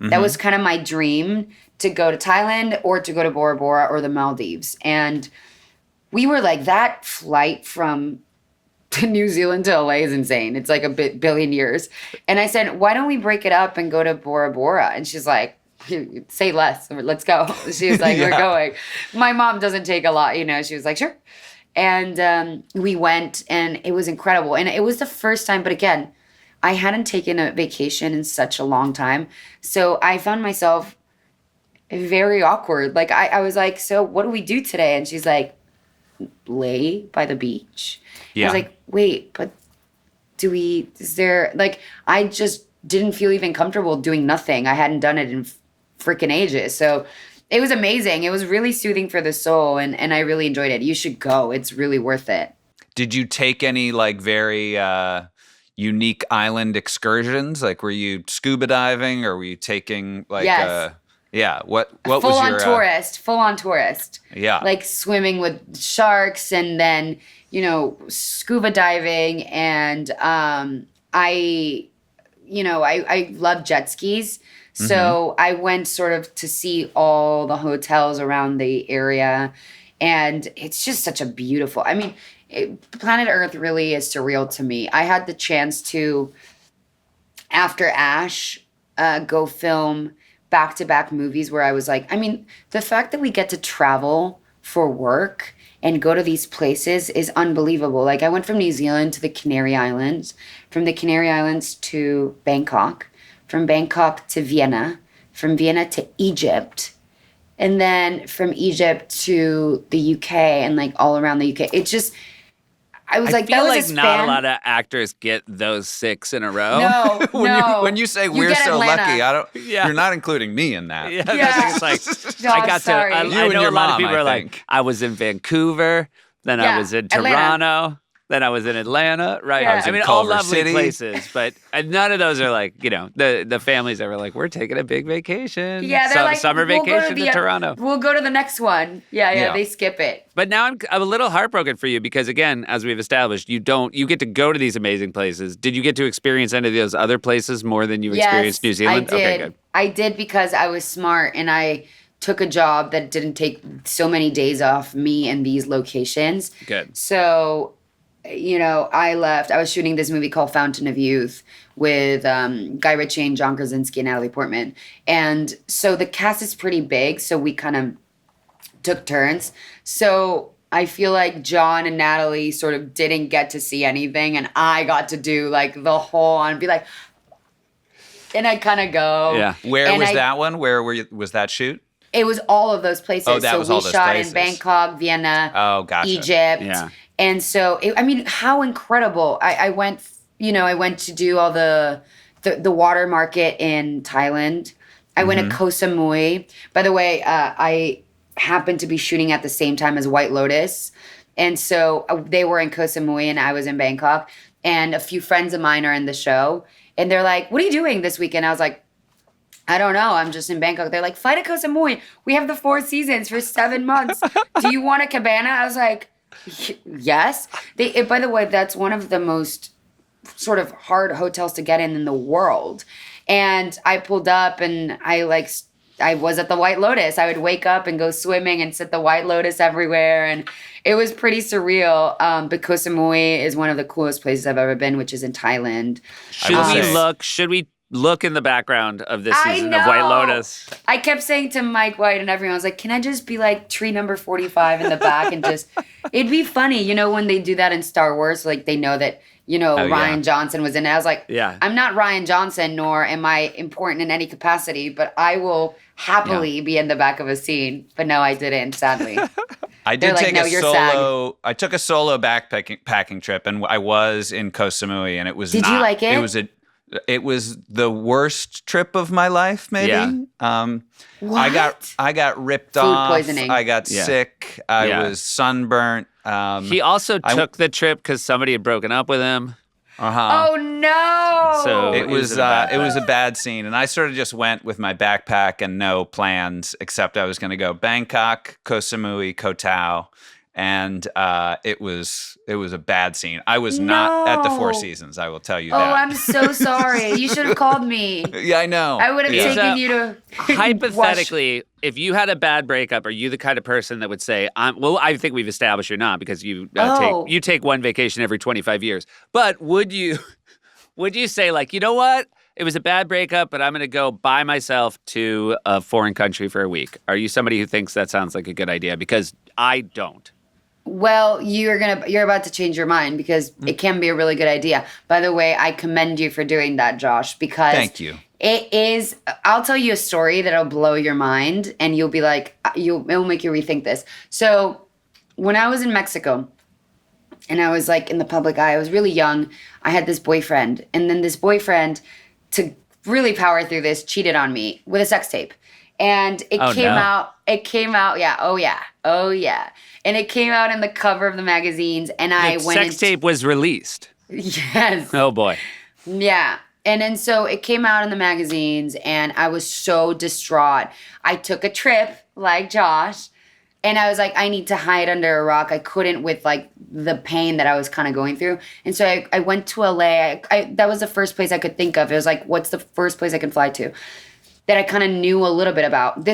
That was kind of my dream, to go to Thailand or to go to Bora Bora or the Maldives. And we were like, that flight from New Zealand to LA is insane. It's like a billion years. And I said, why don't we break it up and go to Bora Bora? And she's like, say less. Let's go. She was like, we're going. My mom doesn't take a lot, She was like, sure. And we went, and it was incredible. And it was the first time, but again, I hadn't taken a vacation in such a long time. So I found myself very awkward. Like, I was like, so what do we do today? And she's like, lay by the beach. Yeah. I was like, wait, but I just didn't feel even comfortable doing nothing. I hadn't done it in freaking ages. So it was amazing. It was really soothing for the soul, and I really enjoyed it. You should go. It's really worth it. Did you take any like very unique island excursions? Like, were you scuba diving, or were you taking like yes. What was your full on tourist. Yeah. Like swimming with sharks, and then, scuba diving, and I love jet skis. So I went sort of to see all the hotels around the area, and it's just such a beautiful, planet Earth really is surreal to me. I had the chance to, after A.S.H, go film back-to-back movies where I was like, the fact that we get to travel for work and go to these places is unbelievable. Like, I went from New Zealand to the Canary Islands, from the Canary Islands to Bangkok, from Bangkok to Vienna, from Vienna to Egypt, and then from Egypt to the UK, and like all around the UK. It's just, I was like, that was a span. Not a lot of actors get those 6 in a row. No, when you say we're so Atlanta. lucky, you're not including me in that. Yeah. It's like, no, I got sorry. to. I know a lot of people are like, I was in Vancouver, then I was in Toronto, then I was in Atlanta, right? Yeah. All Culver lovely City. places, but none of those are like, the families that were like, we're taking a big vacation. Yeah, they're like, summer vacation to Toronto. We'll go to the next one. Yeah, they skip it. But now I'm a little heartbroken for you because, again, as we've established, you get to go to these amazing places. Did you get to experience any of those other places more than you experienced New Zealand? I did. Okay, good. I did, because I was smart, and I took a job that didn't take so many days off me in these locations. Good. So, I left. I was shooting this movie called Fountain of Youth with Guy Ritchie and John Krasinski and Natalie Portman. And so the cast is pretty big, so we kind of took turns. So I feel like John and Natalie sort of didn't get to see anything, and I got to do like the whole and be like, and I kind of go. Yeah. Where was that one? Where was that shoot? It was all of those places. Oh, that was all those places. places. We shot in Bangkok, Vienna, gotcha. Egypt. Yeah. And so, how incredible. I went, I went to do all the water market in Thailand. I went to Koh Samui. By the way, I happened to be shooting at the same time as White Lotus. And so they were in Koh Samui and I was in Bangkok. And a few friends of mine are in the show. And they're like, what are you doing this weekend? I was like, I don't know. I'm just in Bangkok. They're like, fly to Koh Samui. We have the 4 seasons for 7 months. Do you want a cabana? I was like, yes. By the way, that's one of the most sort of hard hotels to get in the world. And I pulled up and I was at the White Lotus. I would wake up and go swimming and sit the White Lotus everywhere. And it was pretty surreal. But Koh Samui is one of the coolest places I've ever been, which is in Thailand. Should we look in the background of this season of White Lotus? I kept saying to Mike White and everyone, I was like, can I just be like tree number 45 in the back and just, it'd be funny, when they do that in Star Wars, like they know that, Ryan Johnson was in it. I was like, I'm not Ryan Johnson, nor am I important in any capacity, but I will happily be in the back of a scene. But no, I didn't, sadly. I did take a solo. I took a solo backpacking trip, and I was in Koh Samui, and it was. Did you like it? It was It was the worst trip of my life, maybe. Yeah. I got ripped Food off. poisoning. I got sick. I was sunburnt. He also took the trip because somebody had broken up with him. Oh no! So it was a bad scene, and I sort of just went with my backpack and no plans, except I was going to go Bangkok, Koh Samui, Koh Tao, and it was a bad scene. I was not at the Four Seasons. I will tell you that. Oh, I'm so sorry. You should have called me. Yeah, I know. I would have taken you to. Hypothetically, if you had a bad breakup, are you the kind of person that would say, I think we've established you're not because you take one vacation every 25 years. But would you say like, you know what? It was a bad breakup, but I'm going to go by myself to a foreign country for a week. Are you somebody who thinks that sounds like a good idea? Because I don't. Well, you're about to change your mind because it can be a really good idea. By the way, I commend you for doing that, Josh, because thank you. It is. I'll tell you a story that'll blow your mind, and you'll be like, it'll make you rethink this. So, when I was in Mexico, and I was like in the public eye, I was really young. I had this boyfriend, and then this boyfriend, to really power through this, cheated on me with a sex tape. And it came out, yeah, oh yeah. And it came out in the cover of the magazines, and sex tape was released. Yes. Oh boy. Yeah. And then so it came out in the magazines, and I was so distraught. I took a trip, like Josh, and I was like, I need to hide under a rock. I couldn't with like the pain that I was kind of going through. And so I went to LA. That was the first place I could think of. It was like, what's the first place I can fly to? That I kind of knew a little bit about.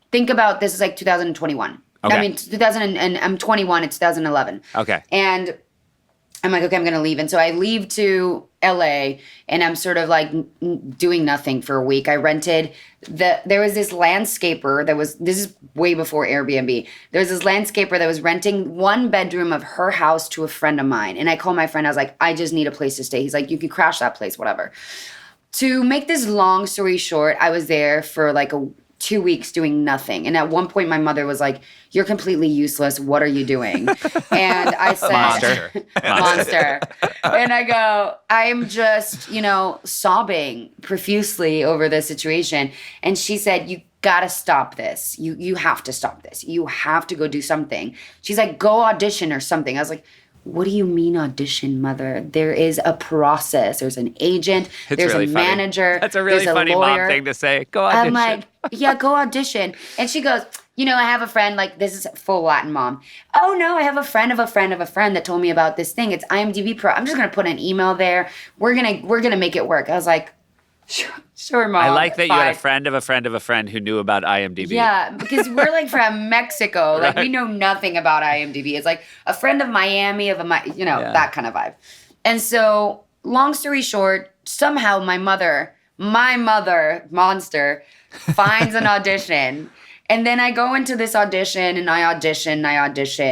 Think about this is like 2021. Okay. I mean, 2000 and I'm 21. It's 2011. Okay. And I'm like, okay, I'm going to leave. And so I leave to LA, and I'm sort of like doing nothing for a week. I rented there was this landscaper this is way before Airbnb. There was this landscaper that was renting one bedroom of her house to a friend of mine. And I called my friend. I was like, I just need a place to stay. He's like, you can crash that place, whatever. To make this long story short, I was there for like 2 weeks doing nothing. And at one point, my mother was like, you're completely useless. What are you doing? And I said, Monster. And I go, I'm just, sobbing profusely over this situation. And she said, you gotta stop this. You have to stop this. You have to go do something. She's like, go audition or something. I was like, what do you mean audition, mother? There is a process. There's an agent. There's really a manager. That's a really funny mom thing to say. Go audition. I'm like, yeah, go audition. And she goes, I have a friend, like, this is full Latin mom. Oh, no, I have a friend of a friend of a friend that told me about this thing. It's IMDb Pro. I'm just going to put an email there. We're gonna make it work. I was like, sure, mom. I like that you had a friend of a friend of a friend who knew about IMDb. Yeah, because we're like from Mexico. Like, we know nothing about IMDb. It's like a friend of Miami, that kind of vibe. And so, long story short, somehow my mother, Monster, finds an audition. And then I go into this audition, and I audition,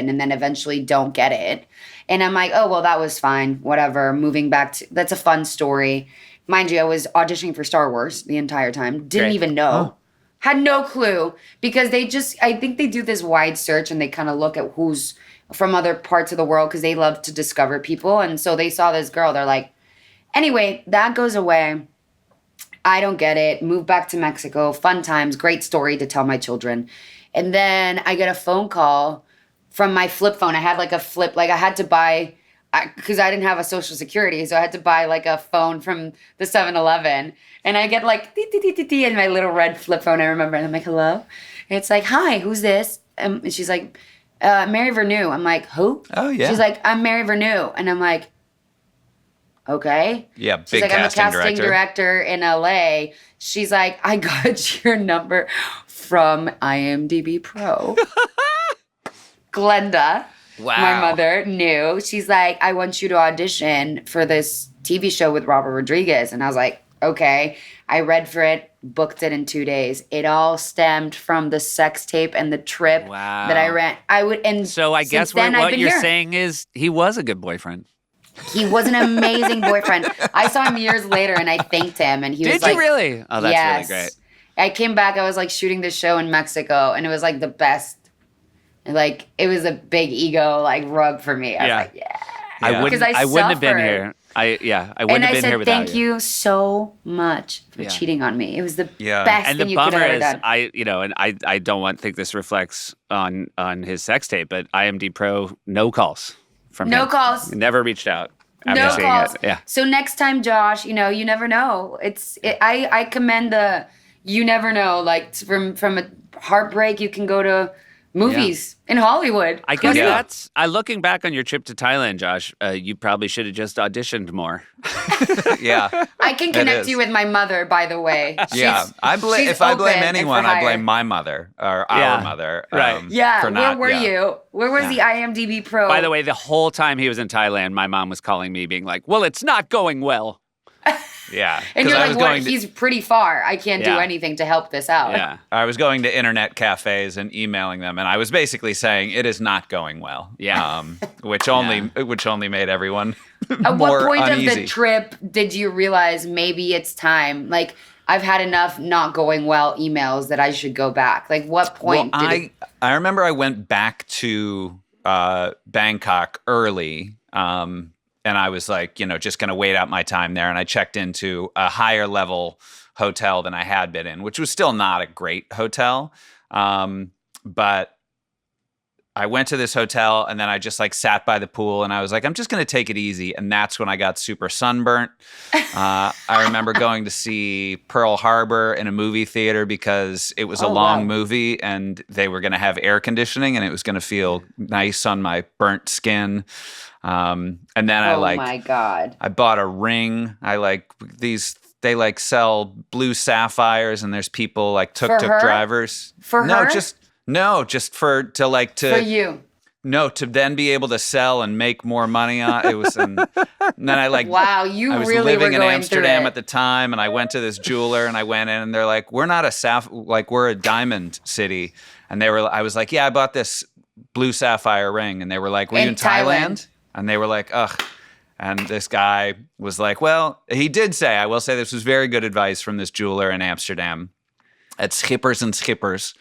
and then eventually don't get it. And I'm like, oh, well, that was fine. Whatever. Moving back to, that's a fun story. Mind you, I was auditioning for Star Wars the entire time. Didn't even know. Had no clue. Because I think they do this wide search, and they kind of look at who's from other parts of the world because they love to discover people. And so they saw this girl. They're like, anyway, that goes away. I don't get it. Move back to Mexico. Fun times. Great story to tell my children. And then I get a phone call from my flip phone. I had like a flip. Like I had to buy... because I didn't have a social security, so I had to buy like a phone from the 7-Eleven. And I get like, in my little red flip phone, I remember. And I'm like, hello? And it's like, hi, who's this? And she's like, Mary Vernew. I'm like, who? Oh, yeah. She's like, I'm Mary Vernew. And I'm like, okay. Yeah, big She's like, casting I'm a casting director in LA. She's like, I got your number from IMDb Pro. Glenda. Wow. My mother knew. She's like, I want you to audition for this TV show with Robert Rodriguez. And I was like, okay. I read for it, booked it in 2 days. It all stemmed from the sex tape and the trip that I ran. So I guess what you're saying is he was a good boyfriend. He was an amazing boyfriend. I saw him years later, and I thanked him. And he was like, did you really? Oh, that's really great. I came back. I was like shooting this show in Mexico, and it was like the best. Like, it was a big ego, like, rub for me. I was like, yeah. I wouldn't have been here. I wouldn't have been here without you. Thank you so much for cheating on me. It was the best and thing the you could have bummer ever is, done. I don't think this reflects on his sex tape, but IMD Pro, no calls from him. No calls. Never reached out. No seeing calls. It. Yeah. So next time, Josh, you never know. I commend the you never know. Like from a heartbreak, you can go to movies in Hollywood. I guess that's. Looking back on your trip to Thailand, Josh, you probably should have just auditioned more. Yeah, I can connect you with my mother. By the way, if I blame anyone, I blame my mother or our mother. Right. Where were you? Where was the IMDb Pro? By the way, the whole time he was in Thailand, my mom was calling me, being like, "Well, it's not going well." Yeah. And you're like, what? He's pretty far. I can't do anything to help this out. Yeah. I was going to internet cafes and emailing them, and I was basically saying it is not going well. Yeah. Which only made everyone At more what point uneasy. of the trip did you realize maybe it's time? Like, I've had enough not going well emails that I should go back. Like, what point I remember I went back to Bangkok early, and I was like, just going to wait out my time there. And I checked into a higher level hotel than I had been in, which was still not a great hotel. But I went to this hotel and then I just sat by the pool and I was like, I'm just going to take it easy. And that's when I got super sunburnt. I remember going to see Pearl Harbor in a movie theater because it was a long movie and they were going to have air conditioning and it was going to feel nice on my burnt skin. And then my God. I bought a ring. They sell blue sapphires and there's people tuk-tuk drivers. For her? Just for you. No, to then be able to sell and make more money on it was. And then I wow, you I was really living were in going Amsterdam through it. at the time, and I went to this jeweler, and I went in, and they're like, "We're not we're a diamond city," and I was like, "Yeah, I bought this blue sapphire ring," and they were like, "Were you in Thailand?" And they were like, "Ugh." And this guy was like, "Well, he did say, I will say this was very good advice from this jeweler in Amsterdam at Schippers and Schippers."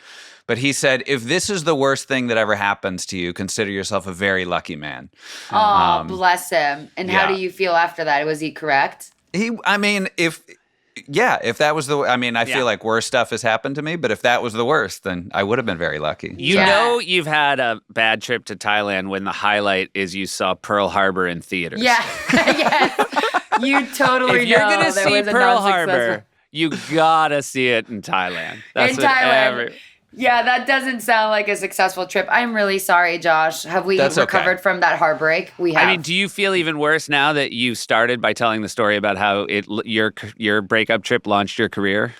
But he said, if this is the worst thing that ever happens to you, consider yourself a very lucky man. Oh, bless him. And how do you feel after that? Was he correct? If that was I feel like worse stuff has happened to me, but if that was the worst, then I would have been very lucky. You know you've had a bad trip to Thailand when the highlight is you saw Pearl Harbor in theaters. Yeah. Yes. You totally if you're know gonna there see was a Pearl non-successful- Harbor, you gotta see it in Thailand. That's in Thailand. Yeah, that doesn't sound like a successful trip. I'm really sorry, Josh. Have we recovered from that heartbreak? We have. I mean, do you feel even worse now that you started by telling the story about how your breakup trip launched your career?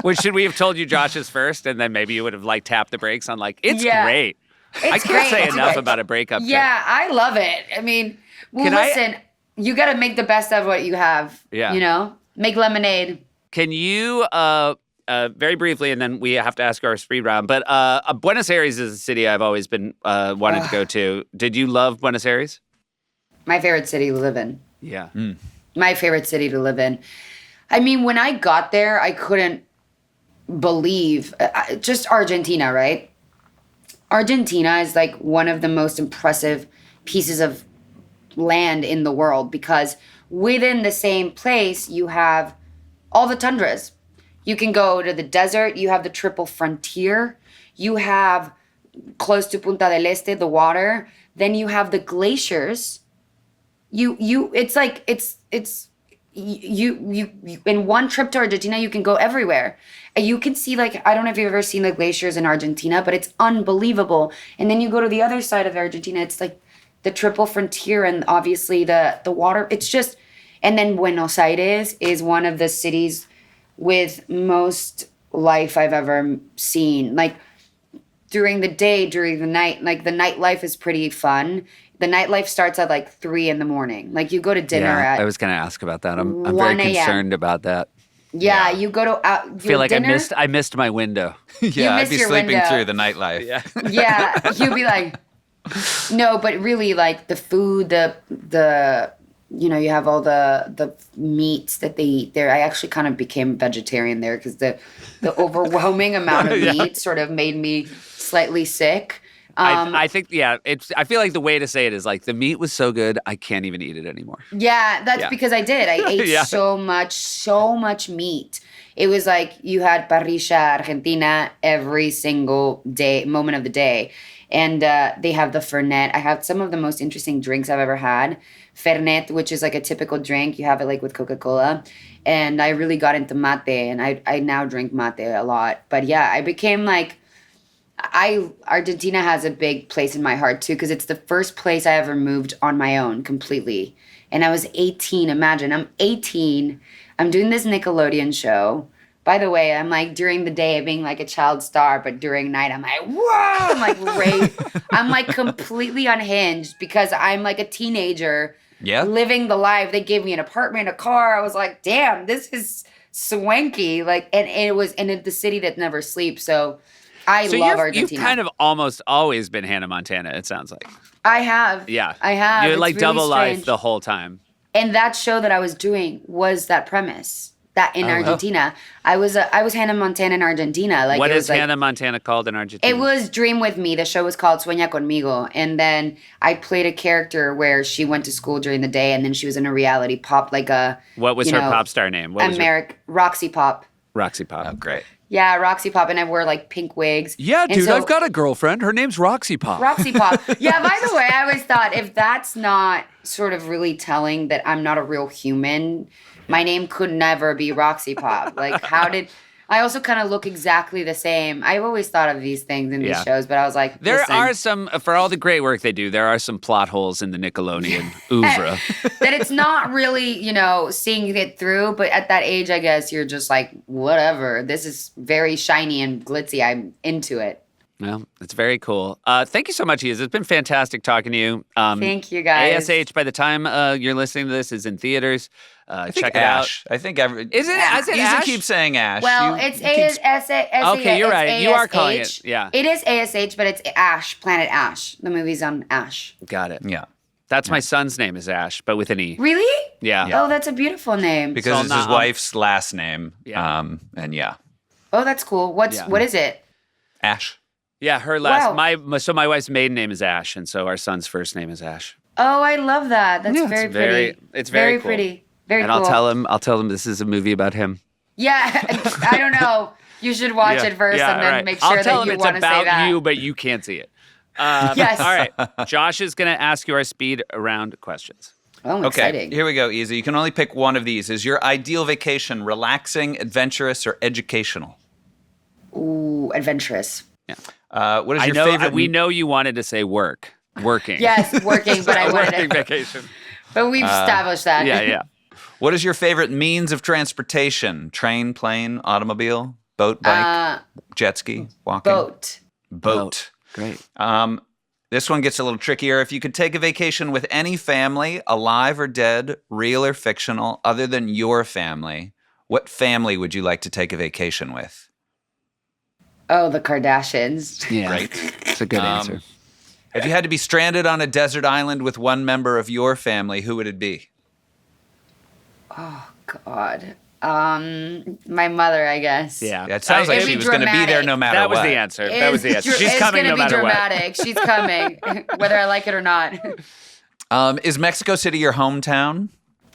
Which should we have told you Josh's first, and then maybe you would have tapped the brakes on it's great. I can't say enough about a breakup trip. Yeah, I love it. I mean, listen, you got to make the best of what you have. Yeah. Make lemonade. Can you very briefly, and then we have to ask our speed round. But Buenos Aires is a city I've always been wanted to go to. Did you love Buenos Aires? My favorite city to live in. Yeah. My favorite city to live in. I mean, when I got there, I couldn't believe just Argentina, right? Argentina is one of the most impressive pieces of land in the world because within the same place, you have all the tundras. You can go to the desert. You have the triple frontier. You have close to Punta del Este, the water. Then you have the glaciers. You in one trip to Argentina, you can go everywhere. And you can see I don't know if you've ever seen the glaciers in Argentina, but it's unbelievable. And then you go to the other side of Argentina. It's the triple frontier and obviously the water. It's just, and then Buenos Aires is one of the cities with most life I've ever seen. During the day, during the night, the nightlife is pretty fun. The nightlife starts at 3 a.m. You go to dinner at. I was going to ask about that. I'm very concerned about that. Yeah, you go to I feel like dinner, I missed my window. Yeah, I'd be sleeping through the nightlife. Yeah. Yeah, you'd be no, but really the food, the you have all the meats that they eat there. I actually kind of became vegetarian there because the overwhelming amount of meat sort of made me slightly sick. I think, I feel like the way to say it is like the meat was so good, I can't even eat it anymore. Yeah, that's because I did. I ate so much meat. It was like you had parrilla Argentina every single day, moment of the day. And they have the Fernet. I have some of the most interesting drinks I've ever had. Fernet, which is like a typical drink. You have it like with Coca-Cola. And I really got into mate, and I now drink mate a lot. But yeah, I became like, Argentina has a big place in my heart too, because it's the first place I ever moved on my own completely. And I was 18. Imagine, I'm 18. I'm doing this Nickelodeon show. By the way, I'm like during the day being like a child star, but during night I'm like, whoa, I'm like I'm like completely unhinged because I'm like a teenager living the life. They gave me an apartment, a car. I was like, damn, this is swanky. Like, and it was in the city that never sleeps. So I love Argentina. You've kind of almost always been Hannah Montana, it sounds like. I have. Yeah. I have. You're it's like really double strange. life the whole time. And that show that I was doing was that premise. That in Argentina, I was Hannah Montana in Argentina. Like, what it is was like, Hannah Montana called in Argentina? It was Dream With Me. The show was called Sueña Conmigo. And then I played a character where she went to school during the day, and then she was in a reality pop, like a... What was her pop star name? What was Roxy Pop. Roxy Pop. Oh, great. Yeah, Roxy Pop, and I wore like pink wigs. Yeah, and dude, so, I've got a girlfriend. Her name's Roxy Pop. Roxy Pop. Yeah, by the way, I always thought if that's not sort of really telling that I'm not a real human... My name could never be Roxy Pop. Like, I also kind of look exactly the same. I've always thought of these things in these shows, but I was like, there listen, are some, for all the great work they do, there are some plot holes in the Nickelodeon oeuvre. that it's not really, seeing it through. But at that age, I guess you're just like, whatever. This is very shiny and glitzy. I'm into it. Well, it's very cool. Thank you so much, Eiza. It's been fantastic talking to you. Thank you, guys. A.S.H, by the time you're listening to this, is in theaters. Check it Ash. out. I think Is it Eiza Ash? keeps saying Ash. Well, it's A.S.H. Okay, you're right. You are calling it. Yeah. It is A.S.H, but it's Ash, Planet Ash. The movie's on Ash. Got it. Yeah. That's my son's name is Ash, but with an E. Really? Yeah. Oh, that's a beautiful name. Because it's his wife's last name. Yeah. And yeah. Oh, that's cool. What is it? Ash. Yeah, her last. So my wife's maiden name is Ash, and so our son's first name is Ash. Oh, I love that. That's very pretty. It's very cool. pretty. Very and cool. I'll tell him this is a movie about him. Yeah, I don't know. You should watch it first and then make sure that you want to say that. I'll tell him it's about you, but you can't see it. Yes. All right. Josh is going to ask you our speed round questions. Oh, exciting. Here we go, Eiza. You can only pick one of these. Is your ideal vacation relaxing, adventurous, or educational? Ooh, adventurous. Yeah. What is your favorite? We know you wanted to say working. Yes, working, but I wanted working vacation. But we've established that. Yeah. What is your favorite means of transportation? Train, plane, automobile, boat, bike, jet ski, walking? Boat. Great. This one gets a little trickier. If you could take a vacation with any family, alive or dead, real or fictional, other than your family, what family would you like to take a vacation with? Oh, the Kardashians. Yeah. Right. That's a good answer. If you had to be stranded on a desert island with one member of your family, who would it be? Oh, God. My mother, I guess. Yeah. It sounds like she was going to be there no matter That what. was the answer. That was the answer. She's coming no matter what. It's going to be dramatic. She's coming, whether I like it or not. Is Mexico City your hometown?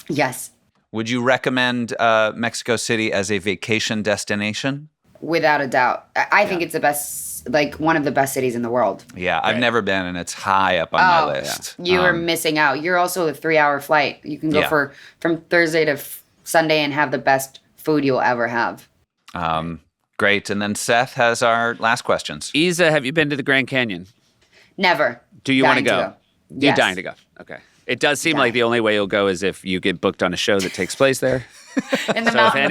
Yes. Would you recommend Mexico City as a vacation destination? Without a doubt. I think it's the best, like one of the best cities in the world. Yeah, I've never been, and it's high up on my list. You are missing out. You're also a 3-hour flight. You can go from Thursday to Sunday and have the best food you'll ever have. Great. And then Seth has our last questions. Eiza, have you been to the Grand Canyon? Never. Do you want to go? You're Yes. dying to go. Okay. It does seem like the only way you'll go is if you get booked on a show that takes place there. In the So mountain.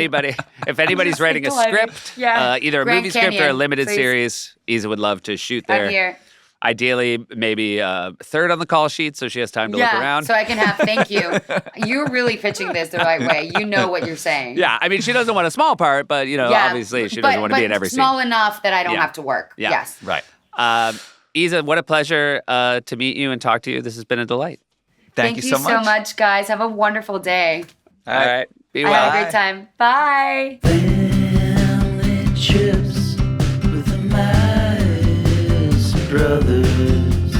if anybody's writing a script, either a Grand movie script or a Canyon, limited please. series, Eiza would love to shoot there. I'm here. Ideally, maybe third on the call sheet so she has time to look around. So I can have, thank you. You're really pitching this the right way. You know what you're saying. Yeah, I mean, she doesn't want a small part, but, obviously she doesn't want to be in every scene. small enough that I don't have to work. Yeah. Yes. Right. Eiza, what a pleasure to meet you and talk to you. This has been a delight. Thank you so much. guys. Have a wonderful day. All right. Be I well. had a great time. Bye. Family trips with the Meyers brothers.